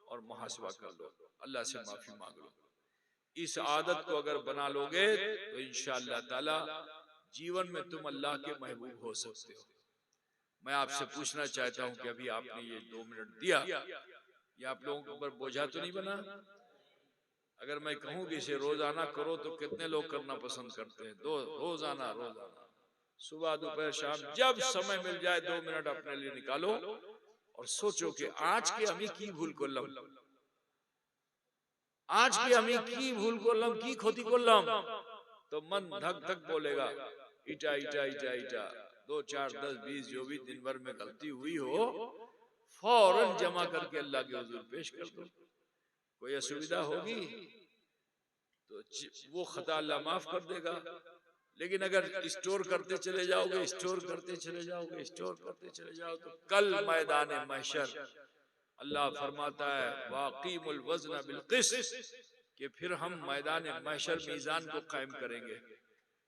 और मुहासबा कर लो, अल्लाह से माफी मांग लो। इस आदत को अगर बना लोगे तो इंशाअल्लाह ताला जीवन में तुम अल्लाह के महबूब हो सकते हो। मैं आपसे पूछना चाहता हूं कि अभी आपने ये 2 मिनट दिया, ये आप लोगों के ऊपर बोझा तो नहीं बना? अगर मैं कहूं कि इसे रोजाना करो तो कितने लोग करना पसंद करते हैं? रोजाना सुबह दोपहर शाम जब समय मिल जाए 2 मिनट अपने लिए निकालो और सोचो कि आज के আমি কি ভুল করলাম, आज के আমি কি ভুল করলাম, কি ক্ষতি করলাম, तो मन धक धक बोलेगा इटा इटा इटा इटा 2 4 10 20 जो भी दिन भर में गलती हुई हो फौरन जमा करके अल्लाह के हुजूर पेश कर दो। कोई असुविधा होगी तो वो खता अल्लाह माफ कर देगा। लेकिन अगर स्टोर करते चले जाओगे, स्टोर करते चले जाओगे, स्टोर करते चले जाओ तो कल मैदान महशर अल्लाह फरमाता है वाक़ीमुल वज़न बिल क़िस्त कि फिर हम मैदान महशर मीज़ान को कायम करेंगे।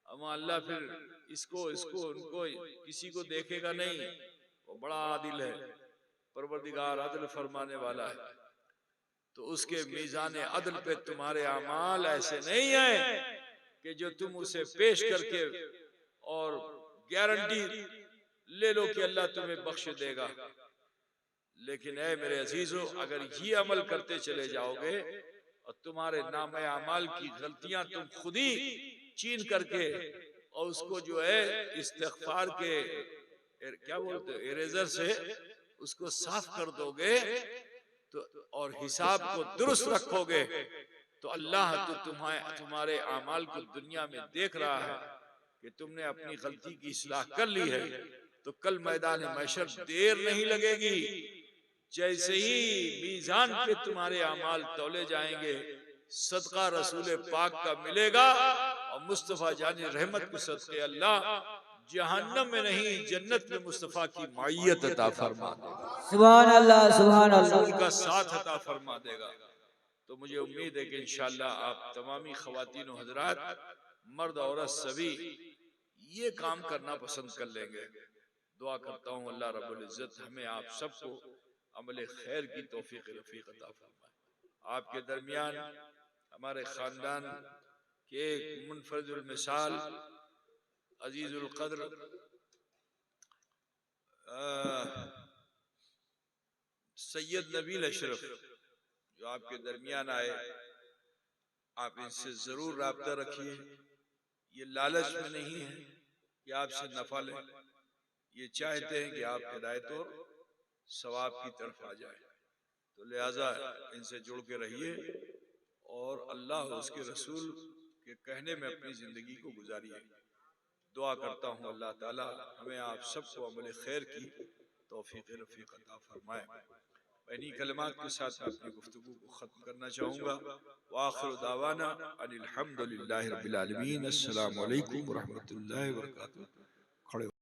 अब अल्लाह फिर इसको उनको किसी को देखेगा नहीं, वो बड़ा आदिल है, परवरदिगार अदल फरमाने वाला है। तो उसके मीज़ान अदल पे तुम्हारे अमाल ऐसे नहीं है कि जो तुम उसे पेश करके और गारंटी ले लो कि अल्लाह तुम्हें बख्श देगा। लेकिन ऐ मेरे अजीजों, अगर ये अमल करते चले जाओगे और तुम्हारे नामे अमाल की गलतियां तुम खुद ही चीन करके और उसको जो है इस्तिग़फ़ार के क्या बोलते हैं इरेजर से उसको साफ कर दोगे तो और हिसाब को दुरुस्त रखोगे तो अल्लाह तो तुम्हारे अमाल को दुनिया में देख रहा है कि तुमने अपनी गलती की इस्लाह कर ली है। तो कल मैदान महशर देर नहीं लगेगी, जैसे ही मीज़ान पे तुम्हारे अमाल तौले जाएंगे सदका रसूल पाक का मिलेगा और मुस्तफा जाने रहमत के सदके अल्लाह जहन्नम में नहीं जन्नत में मुस्तफा की मायत अता फरमा देगा। सुभान अल्लाह, सुभान अल्लाह। उनका साथ अता फरमा देगा। तो मुझे उम्मीद है कि इंशाअल्लाह आप तमामी ख़वातीन और हज़रात, मर्द औरत सभी ये काम करना पसंद कर लेंगे। दुआ करता हूँ अल्लाह रब्बुल इज़्ज़त हमें आप सबको अमल खैर की तौफीक रफ़ीक अता फरमाए। आपके दरमियान हमारे ख़ानदान के एक मुनफरिदुल मिसाल अजीजुल क़द्र सैयद नबील अशरफ जो आपके दरमियान आए, आप इनसे जरूर राब्ता रखिए। ये लालच में नहीं है कि आपसे नफा लें, ये चाहते हैं कि आप हिदायत और सवाब की तरफ आ जाए। तो लिहाजा इनसे जुड़ के रहिए और अल्लाह उसके रसूल के कहने में अपनी जिंदगी को गुजारिए। दुआ करता हूँ अल्लाह ताला हमें आप सबको अमल खैर की तौफीक रफ़ीक अता फरमाए। इन्हीं कलमात के साथ मैं अपनी गुफ्तगू को ख़त्म करना चाहूँगा। व आखिर दावाना अनिल हम्दुलिल्लाहि रब्बिल आलमीन। अस्सलामु अलैकुम व रहमतुल्लाहि व बरकातुहू। खड़े